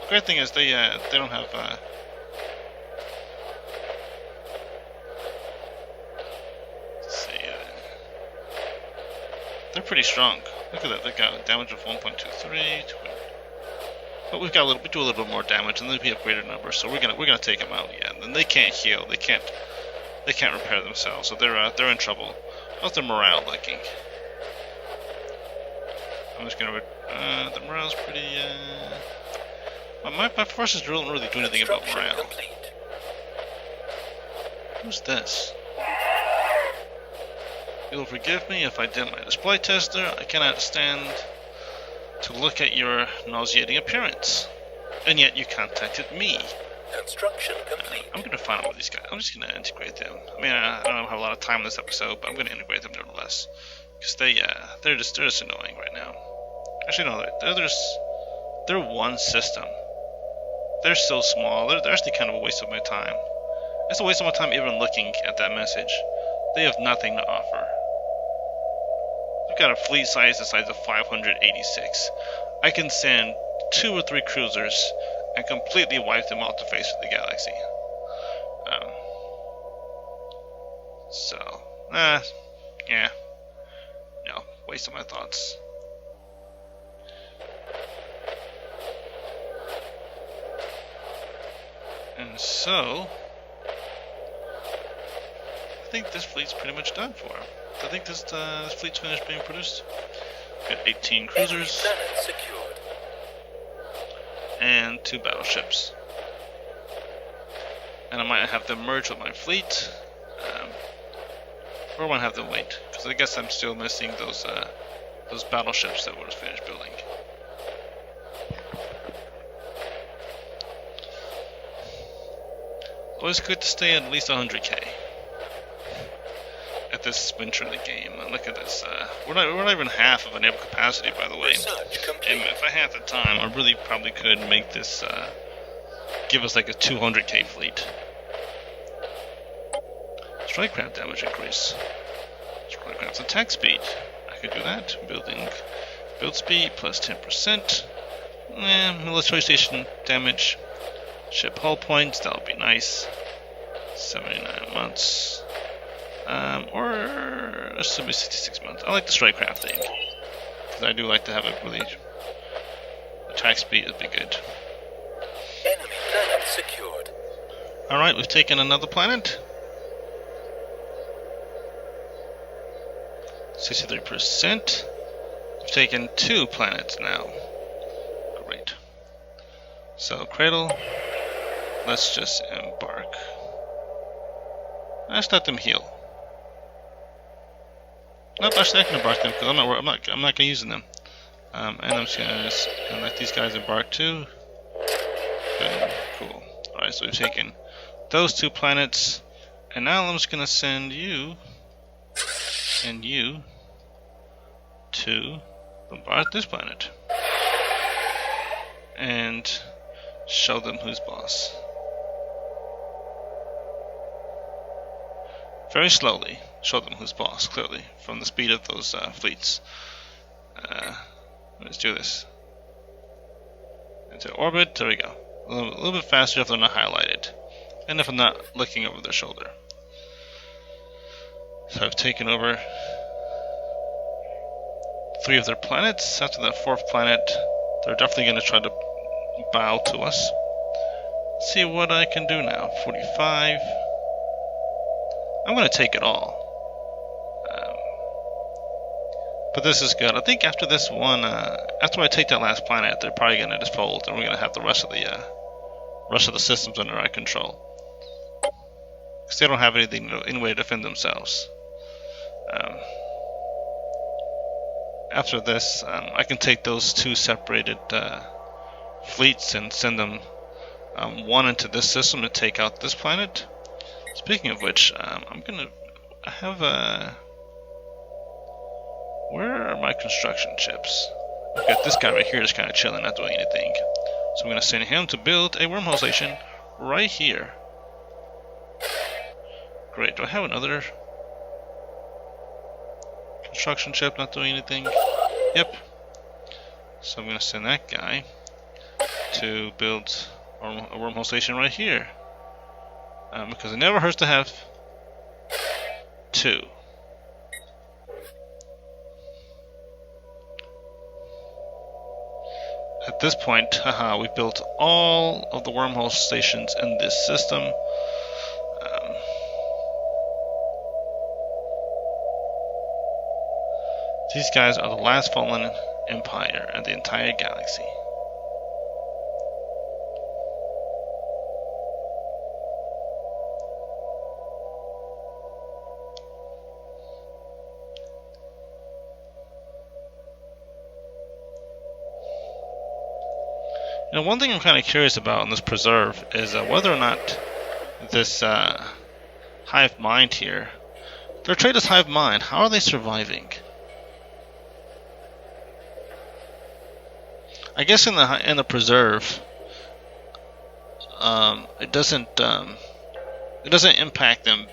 The great thing is they don't have. They're pretty strong. Look at that. They got a damage of 1.23. But we do a little bit more damage, and they'll be a greater number. So we're gonna take them out. Yeah. And then they can't heal. They can't repair themselves. So they're in trouble. How's their morale looking? I'm just gonna. The morale's pretty. My forces don't really do anything about morale. Complete. Who's this? You will forgive me if I dim my display tester. I cannot stand to look at your nauseating appearance. And yet you contacted me. Construction complete. I'm going to find out with these guys. I'm just going to integrate them. I mean, I don't have a lot of time in this episode, but I'm going to integrate them nevertheless. Because they're just annoying right now. Actually, no, they're one system. They're so small. They're actually kind of a waste of my time. It's a waste of my time even looking at that message. They have nothing to offer. We've got a fleet size the size of 586. I can send 2 or 3 cruisers and completely wipe them off the face of the galaxy. Yeah. No, waste of my thoughts. And so, I think this fleet's pretty much done for. I think this fleet's finished being produced. Got 18 cruisers Planet secured. and 2 battleships. And I might have them merge with my fleet, or I might have them wait, because I guess I'm still missing those battleships that were finished building. Always good to stay at least 100k at this venture in the game. Look at this. We're not even half of a naval capacity, by the way. Research complete. And if I had the time, I really probably could make this give us like a 200k fleet. Strikecraft damage increase. Strikecraft's attack speed. I could do that. Build speed plus 10%. Military station damage. Ship hull points, that would be nice. 79 months. Or let's be 66 months. I like the strikecraft thing, because I do like to have a really attack speed would be good. Enemy planet secured. Alright, we've taken another planet. 63%. We've taken 2 planets now. Great. So, Cradle. Let's just embark. Let's let them heal. Nope, actually I can embark them because I'm not gonna use them. And I'm just gonna let these guys embark too. Good, cool. Alright, so we've taken those 2 planets, and now I'm just gonna send you and you to bombard this planet and show them who's boss. Very slowly show them who's boss, clearly, from the speed of those fleets. Let's do this. Into orbit, there we go. A little bit faster if they're not highlighted, and if I'm not looking over their shoulder. So I've taken over 3 of their planets. After that 4th planet, they're definitely going to try to bow to us. Let's see what I can do now. 45. I'm going to take it all. But this is good. I think after this one, after I take that last planet, they're probably going to just fold, and we're going to have the rest of the systems under our control. Because they don't have anything, any way to defend themselves. After this, I can take those 2 separated fleets and send them one into this system to take out this planet. Speaking of which, I have where are my construction ships? I've got this guy right here just kind of chilling, not doing anything. So I'm going to send him to build a wormhole station right here. Great. Do I have another construction ship not doing anything? Yep. So I'm going to send that guy to build a wormhole station right here. Because it never hurts to have 2. At this point, we built all of the wormhole stations in this system. These guys are the last fallen empire in the entire galaxy. You know, one thing I'm kind of curious about in this preserve is whether or not this hive mind here, their trade is hive mind. How are they surviving? I guess in the preserve, it doesn't impact them.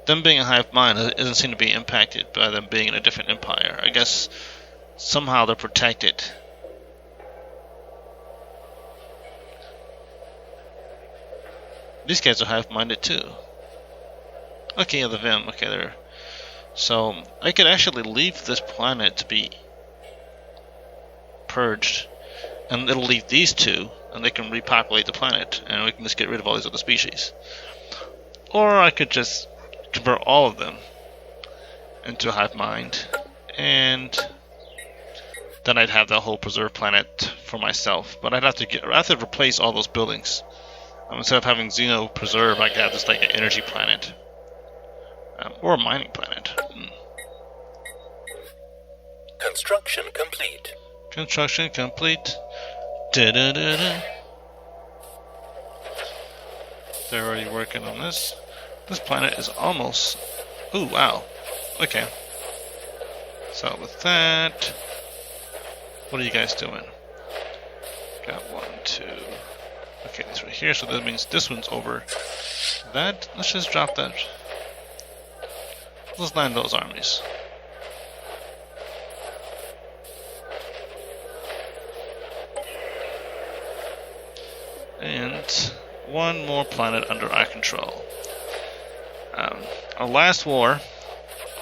Them being a hive mind doesn't seem to be impacted by them being in a different empire. I guess somehow they're protected. These guys are hive-minded too. Okay, yeah, the Vim. Okay, they're... So, I could actually leave this planet to be purged, and it'll leave these 2, and they can repopulate the planet, and we can just get rid of all these other species. Or I could just convert all of them into a hive mind, and then I'd have the whole preserved planet for myself. But I'd have to replace all those buildings. Instead of having Xeno Preserve, I could have this like an energy planet. Or a mining planet. Construction complete. Construction complete. Da-da-da-da. They're already working on this. This planet is almost... Ooh, wow. Okay. So with that... What are you guys doing? Got 1, 2... Okay, this right here, so that means this one's over. That, let's just drop that. Let's land those armies. And 1 more planet under our control. Our last war,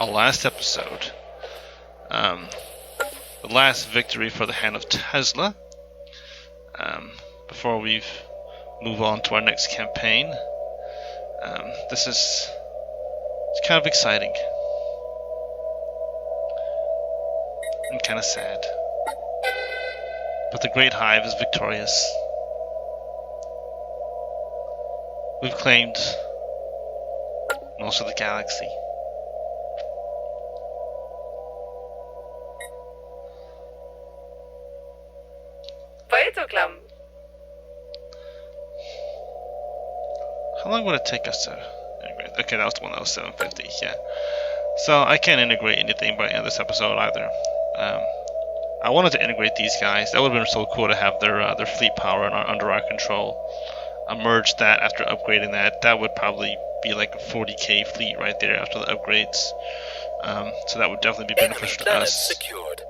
our last episode, the last victory for the hand of Tezla. Before we move on to our next campaign, it's kind of exciting and kind of sad, but the Great Hive is victorious. We've claimed most of the galaxy. How long would it take us to integrate? Okay, that was the one that was 750, yeah. So I can't integrate anything by the end of this episode either. I wanted to integrate these guys. That would have been so cool to have their fleet power under our control. Merge that after upgrading that. That would probably be like a 40k fleet right there after the upgrades. So that would definitely be beneficial to us. Secured.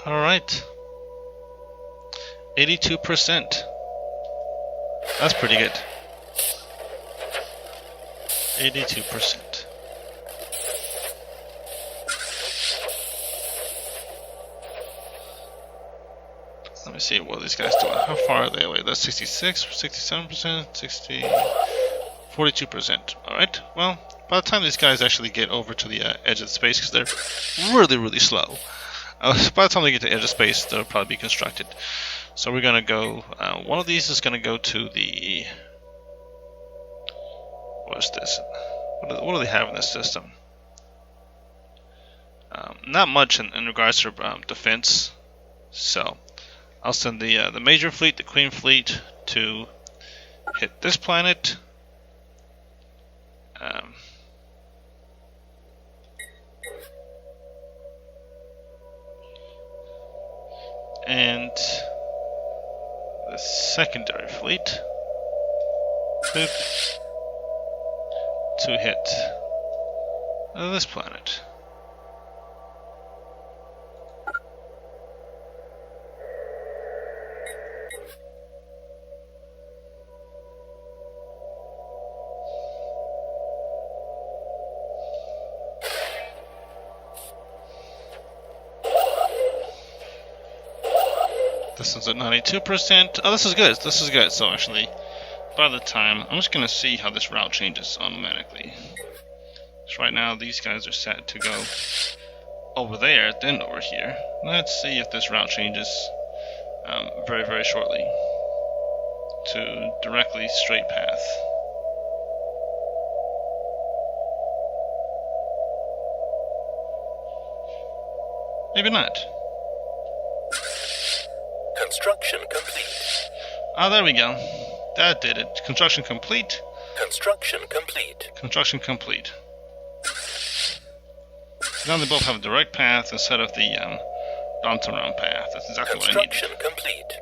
Alright. 82%. That's pretty good. 82%. Let me see what these guys do. How far are they away? That's 66, 67%, 60, 42%. Alright, well, by the time these guys actually get over to the edge of space, because they're really, really slow, by the time they get to the edge of space, they'll probably be constructed. So we're going to go, one of these is going to go to the, what's this? What do they have in this system? Not much in regards to defense, so I'll send the major fleet, the Queen fleet, to hit this planet. And the secondary fleet to hit this planet. This one's at 92%. Oh, this is good. This is good. So actually, by the time, I'm just going to see how this route changes automatically. So right now, these guys are set to go over there, then over here. Let's see if this route changes very, very shortly to directly straight path. Maybe not. Construction complete. Ah, there we go. That did it. Construction complete. Construction complete. Construction complete. Now they both have a direct path instead of the bounce around path. That's exactly what I need. Construction complete.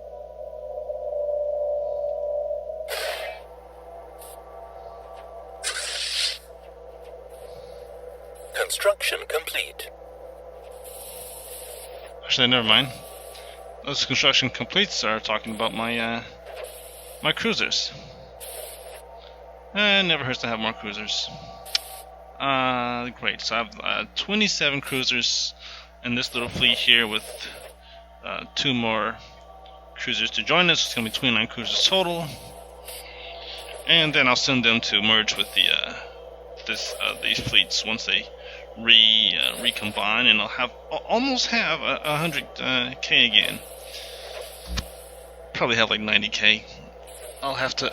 Construction complete. Actually, never mind. Those construction completes are talking about my my cruisers. Never hurts to have more cruisers. Great. So I have 27 cruisers in this little fleet here, with 2 more cruisers to join us. It's going to be 29 cruisers total. And then I'll send them to merge with the these fleets once they recombine, and I'll almost have 100k again. Probably have like 90k. I'll have to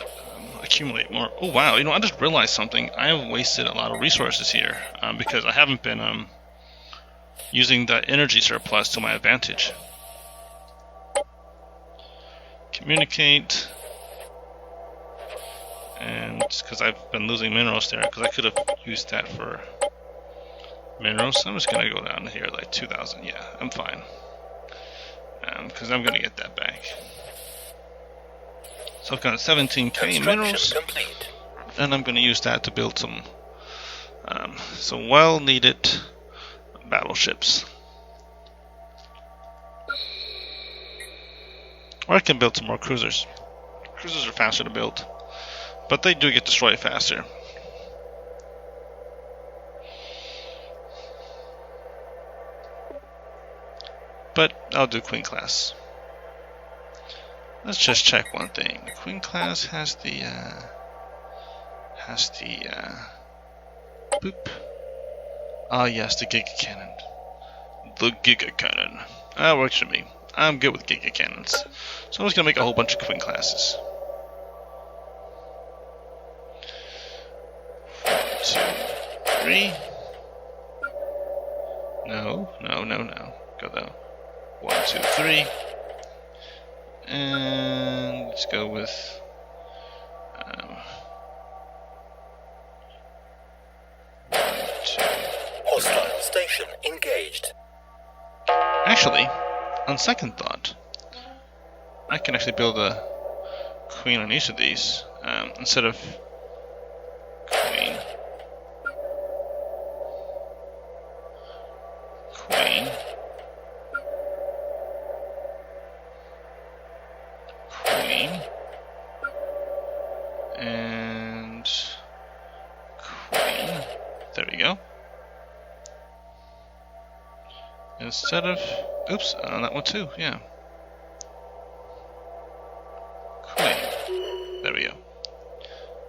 accumulate more. Oh wow, I just realized something. I have wasted a lot of resources here because I haven't been using the energy surplus to my advantage. Communicate. And because I've been losing minerals there, because I could have used that for minerals. I'm just going to go down here like 2,000. Yeah, I'm fine. Because I'm going to get that back. So I've got 17k minerals. Complete. And I'm going to use that to build some well-needed battleships. Or I can build some more cruisers. Cruisers are faster to build, but they do get destroyed faster. But I'll do Queen class. Let's just check one thing. The Queen class has the boop. Ah yes, the Giga Cannon. The Giga Cannon. That works for me. I'm good with Giga Cannons. So I'm just gonna make a whole bunch of Queen classes. 1, 2, 3. No. Go though. 1, 2, 3. And let's go with 1, 2. Hostile station engaged. Actually, on second thought, I can actually build a queen on each of these instead of queen, queen, queen, and queen. instead of... Oops, on that one too, yeah. Queen. There we go.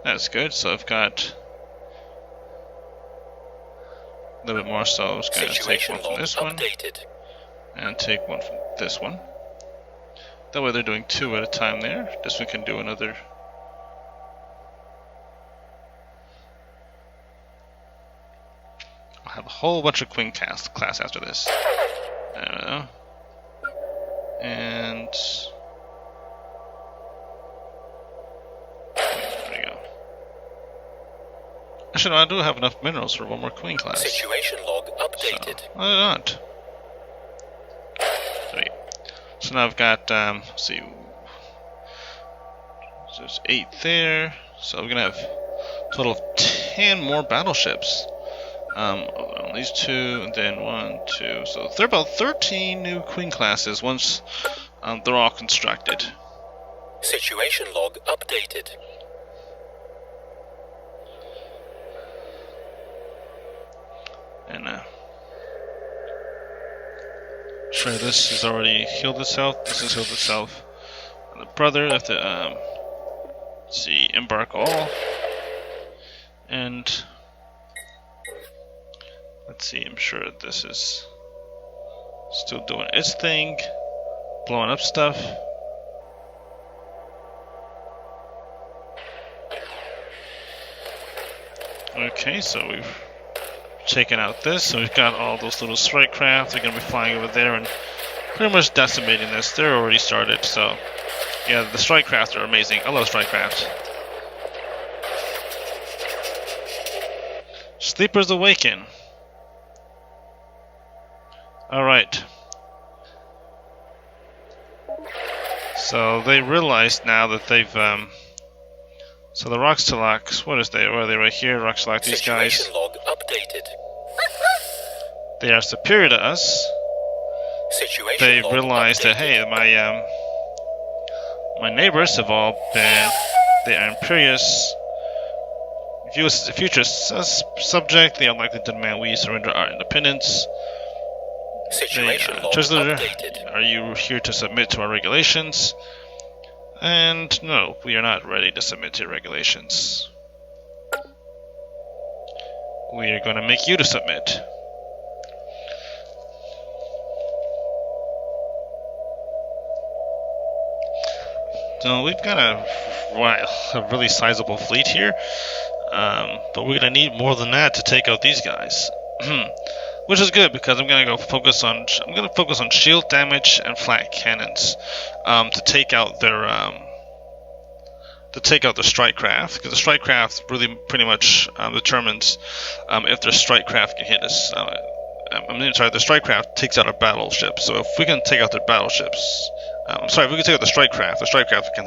That's good, so I've got a little bit more, so I was going to take one from this one and take one from this one. That way they're doing two at a time there. This one can do another. I'll have a whole bunch of queen class after this. I don't know. And there we go. Actually, no, I do have enough minerals for one more queen class. Situation log updated. So, why not? So now I've got, let's see, so there's 8 there, so I'm going to have a total of 10 more battleships. On these 2, and then 1, 2, so there are about 13 new queen classes once they're all constructed. Situation log updated. And sure, this has already healed itself. This has healed itself. And the brother, I have to let's see, embark all. And let's see, I'm sure this is still doing its thing, blowing up stuff. Okay, so we've taken out this, so we've got all those little strike craft. They're going to be flying over there and pretty much decimating this. They're already started, so yeah, the strike craft are amazing. I love strike craft. Sleepers awaken. Alright. So they realized now that they've so the Roxtalaks, what is they? Where are they? Right here, Roxtalak, these guys. Situation log updated. They are superior to us. Situation They log realized that, updated. hey, my neighbors have all been, they are imperious. Future subject, they are likely to demand we surrender our independence. Situation log Tezzler, updated. are you here to submit to our regulations? And no, we are not ready to submit to regulations. We are going to make you to submit. So we've got a really sizable fleet here, but we're going to need more than that to take out these guys. Which is good because I'm going to focus on shield damage and flat cannons to take out their strike craft, because the strike craft really pretty much determines if their strike craft can hit us. The strike craft takes out our battleships. So if we can take out their battleships, if we can take out the strike craft can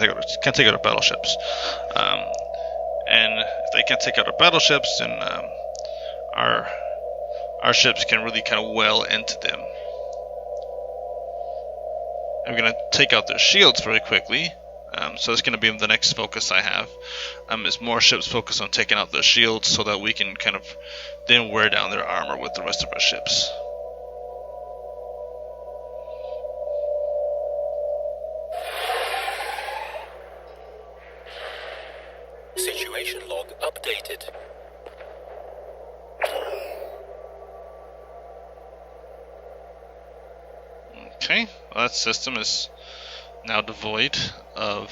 take out our battleships. And if they can't take out our battleships, then our ships can really kind of well into them. I'm going to take out their shields very quickly. So that's going to be the next focus I have. Is more ships focused on taking out their shields so that we can kind of then wear down their armor with the rest of our ships. Situation log updated. Okay, well, that system is now devoid of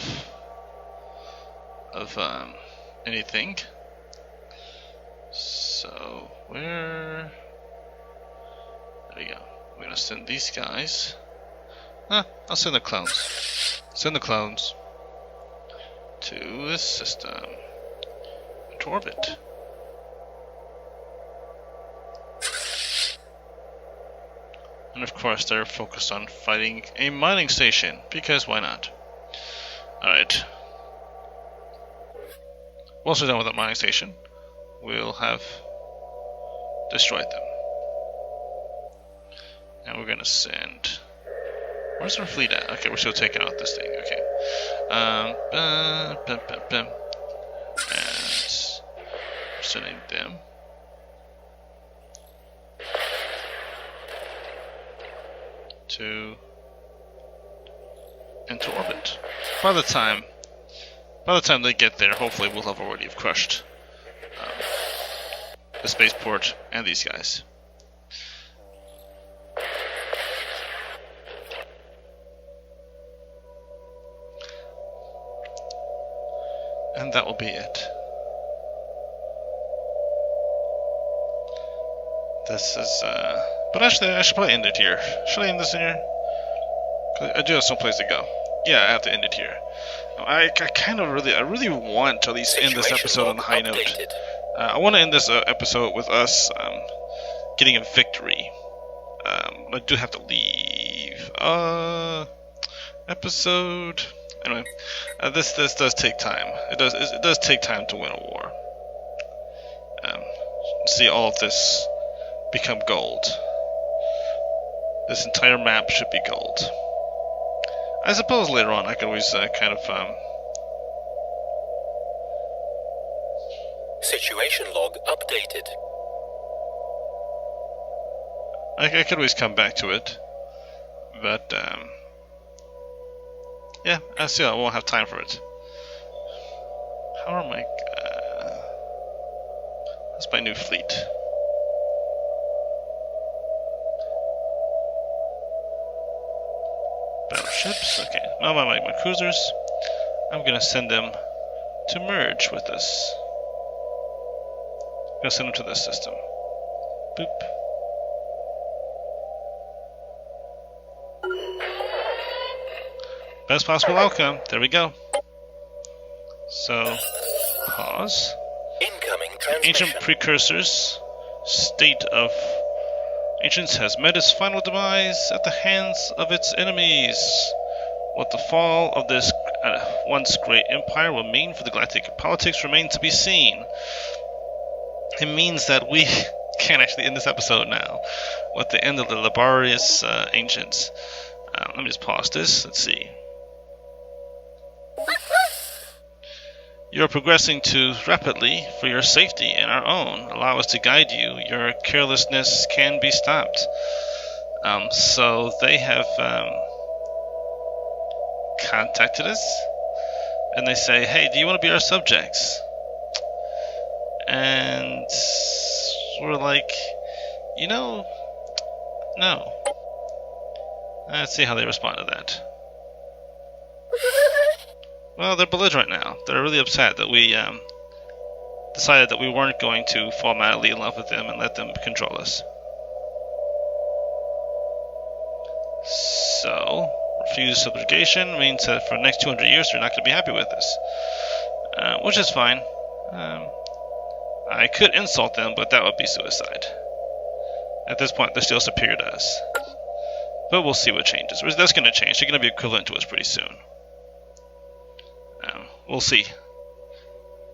anything. So there we go. We're gonna send these guys. I'll send the clones. Send the clones to this system, into orbit. And of course they're focused on fighting a mining station, because why not? Alright. Once we're done with that mining station, we'll have destroyed them. And we're gonna send... Where's our fleet at? Okay, we're still taking out this thing, okay. And sending them. into orbit. By the time they get there, hopefully we'll have already have crushed the spaceport and these guys. And that will be it. This is, but actually I should probably end it here. Should I end this in here? 'Cause I do have some place to go. Yeah, I have to end it here. I really want to at least end this episode on a high note. I want to end this episode with us getting a victory. I do have to leave. Episode. Anyway, this does take time. It does take time to win a war. See all of this become gold. This entire map should be gold. I suppose later on I could always Situation log updated. I could always come back to it, but yeah, I still I won't have time for it. How am I? That's my new fleet. Battleships. Okay, now my cruisers. I'm gonna send them to merge with us. I'm gonna send them to this system. Boop. Best possible outcome. There we go. So, pause. Incoming transmission. Ancient precursors. State of Ancients has met its final demise at the hands of its enemies. What the fall of this once great empire will mean for the galactic politics remains to be seen. It means that we can actually end this episode now with the end of the laborious ancients. Let me just pause this. Let's see. You are progressing too rapidly for your safety and our own. Allow us to guide you. Your carelessness can be stopped. So they have contacted us, and they say, "Hey, do you want to be our subjects?" And we're like, no. Let's see how they respond to that. Well, they're belligerent now. They're really upset that we decided that we weren't going to fall madly in love with them and let them control us. So, refuse subjugation means that for the next 200 years they're not going to be happy with us. Which is fine. I could insult them, but that would be suicide. At this point, they're still superior to us. But we'll see what changes. That's going to change. They're going to be equivalent to us pretty soon. We'll see.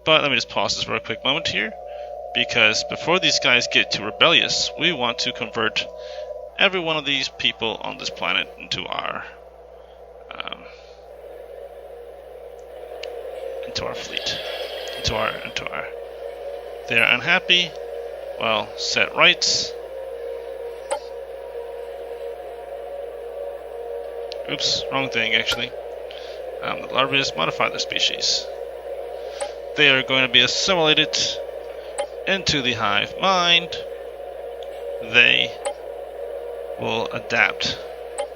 But let me just pause this for a quick moment here, because before these guys get too rebellious, we want to convert every one of these people on this planet into our fleet, into our. They are unhappy. Well, set rights. Oops, wrong thing actually. The larvae has modified their species. They are going to be assimilated into the hive mind. They will adapt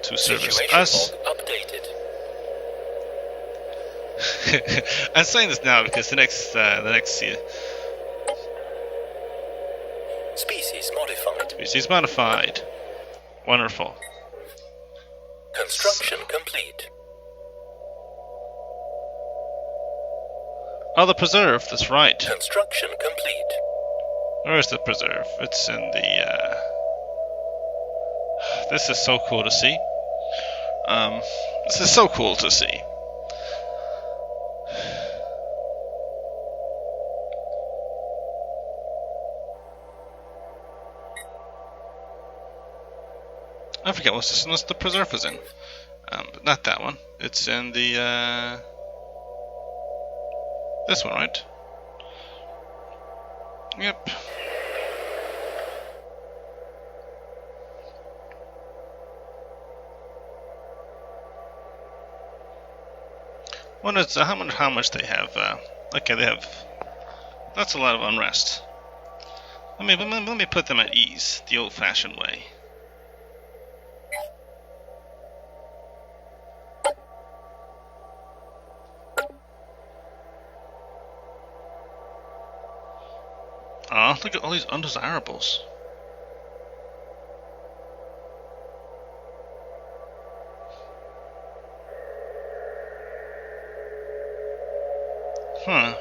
to service us. Updated. I'm saying this now because the next Species modified. Species modified. Wonderful. Construction complete. Oh, the preserve. That's right. Construction complete. Where is the preserve? It's in the. This is so cool to see. This is so cool to see. I forget what the preserve is in. But not that one. It's in the. This one, right? Yep. What is how much they have? Okay, they have. That's a lot of unrest. Let me put them at ease, the old-fashioned way. Ah, look at all these undesirables. Huh.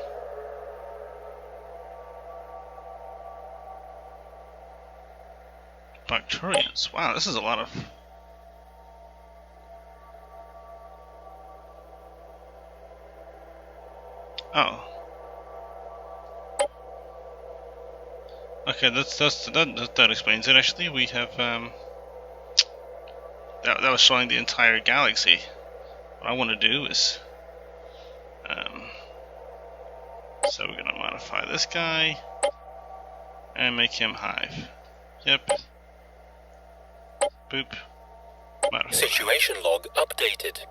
Bacterians. Wow, this is a lot of... Oh. Okay, that explains it. Actually, we have that was showing the entire galaxy. What I want to do is so we're gonna modify this guy and make him hive. Yep. Boop. Modify. Situation log updated.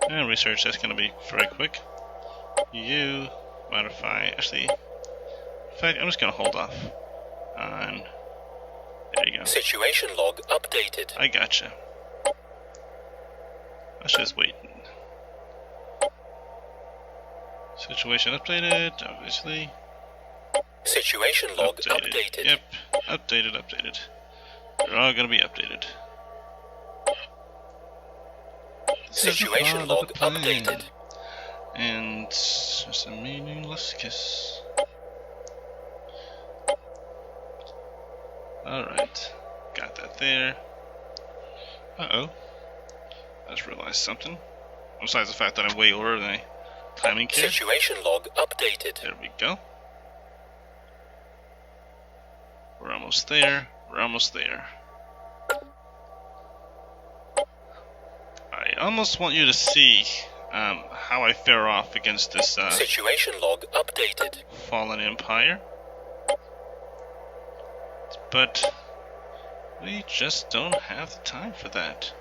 And research, that's gonna be very quick. You modify. Actually, in fact, I'm just gonna hold off on. There you go. Situation log updated. I gotcha. Let's just wait. Situation updated, obviously. Situation log updated. Yep, updated. They're all gonna be updated. Situation log updated. And just a meaningless kiss. Alright, got that there. Uh-oh. I just realized something. Besides the fact that I'm way older than a timing kid. Situation log updated. There we go. We're almost there. We're almost there. I almost want you to see how I fare off against this Situation log updated. fallen empire. But we just don't have the time for that.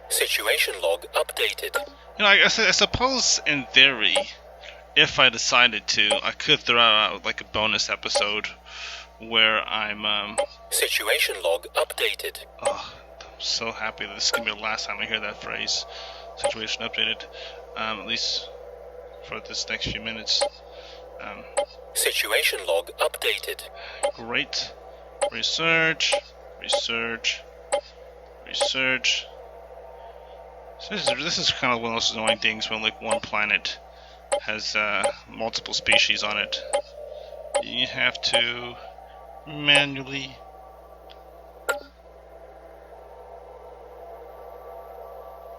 Situation log updated. You know, I suppose in theory, if I decided to, I could throw out like a bonus episode where I'm Situation log updated. oh, I'm so happy that this is gonna be the last time I hear that phrase. Situation updated. At least for this next few minutes. Situation log updated. Great. Research. So this is kind of one of those annoying things when like one planet has multiple species on it. You have to manually.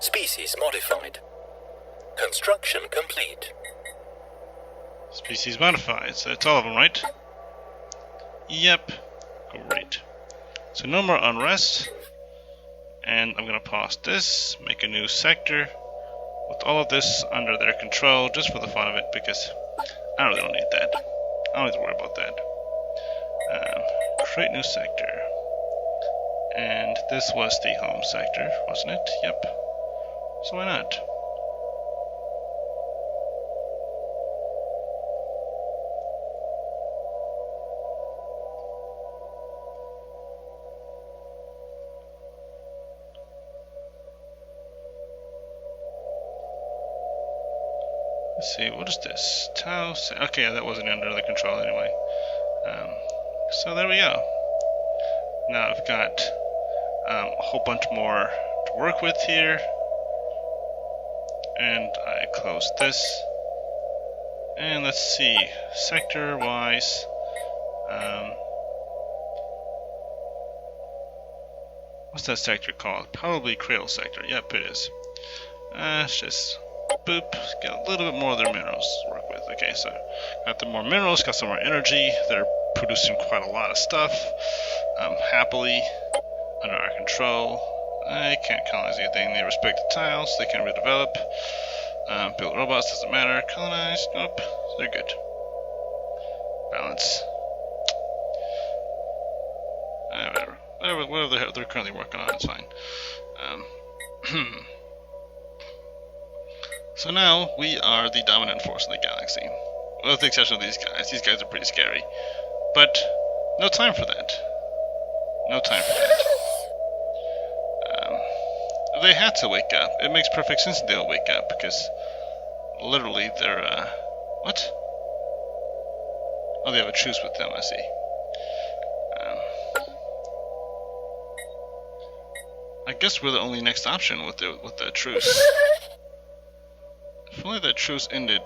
Species modified. Construction complete. Species modified, so it's all of them, right? Yep. Great. So no more unrest. And I'm going to pause this, make a new sector with all of this under their control just for the fun of it, because I really don't need that. I don't need to worry about that. Create new sector. And this was the home sector, wasn't it? Yep. So why not? Let's see, what is this? Tau. Okay, that wasn't under the control anyway. So there we go. Now I've got a whole bunch more to work with here. And I close this. And let's see, sector-wise. What's that sector called? Probably Cradle sector. Yep, it is. It's just boop. Get a little bit more of their minerals to work with. Okay, so got the more minerals, got some more energy. They're producing quite a lot of stuff. Happily under our control. I can't colonize anything. They respect the tiles. They can redevelop. Build robots, doesn't matter. Colonize, nope. They're good. Balance. Whatever they're currently working on, it's fine. So now we are the dominant force in the galaxy. Well, with the exception of these guys. These guys are pretty scary. But no time for that. No time for that. They had to wake up. It makes perfect sense that they'll wake up because literally they're, what? Oh, they have a truce with them, I see. I guess we're the only next option with the truce. If only that truce ended.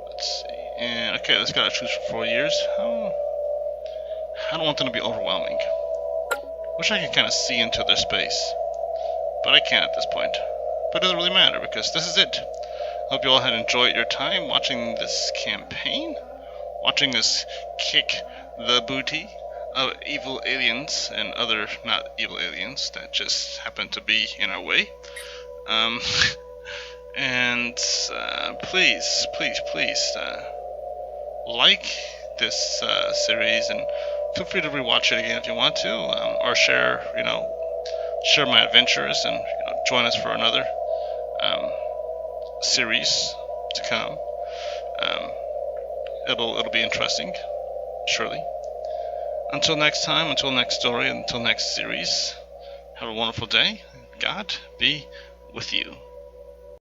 Let's see. And okay, let's got a truce for 4 years. I don't want them to be overwhelming. Wish I could kind of see into their space, but I can't at this point. But it doesn't really matter because this is it. Hope you all had enjoyed your time watching this campaign, watching us kick the booty of evil aliens and other not evil aliens that just happen to be in our way. And please like this series and feel free to rewatch it again if you want to, or share my adventures and join us for another series to come. It'll be interesting, surely. Until next time, until next story, until next series, have a wonderful day. God be with you.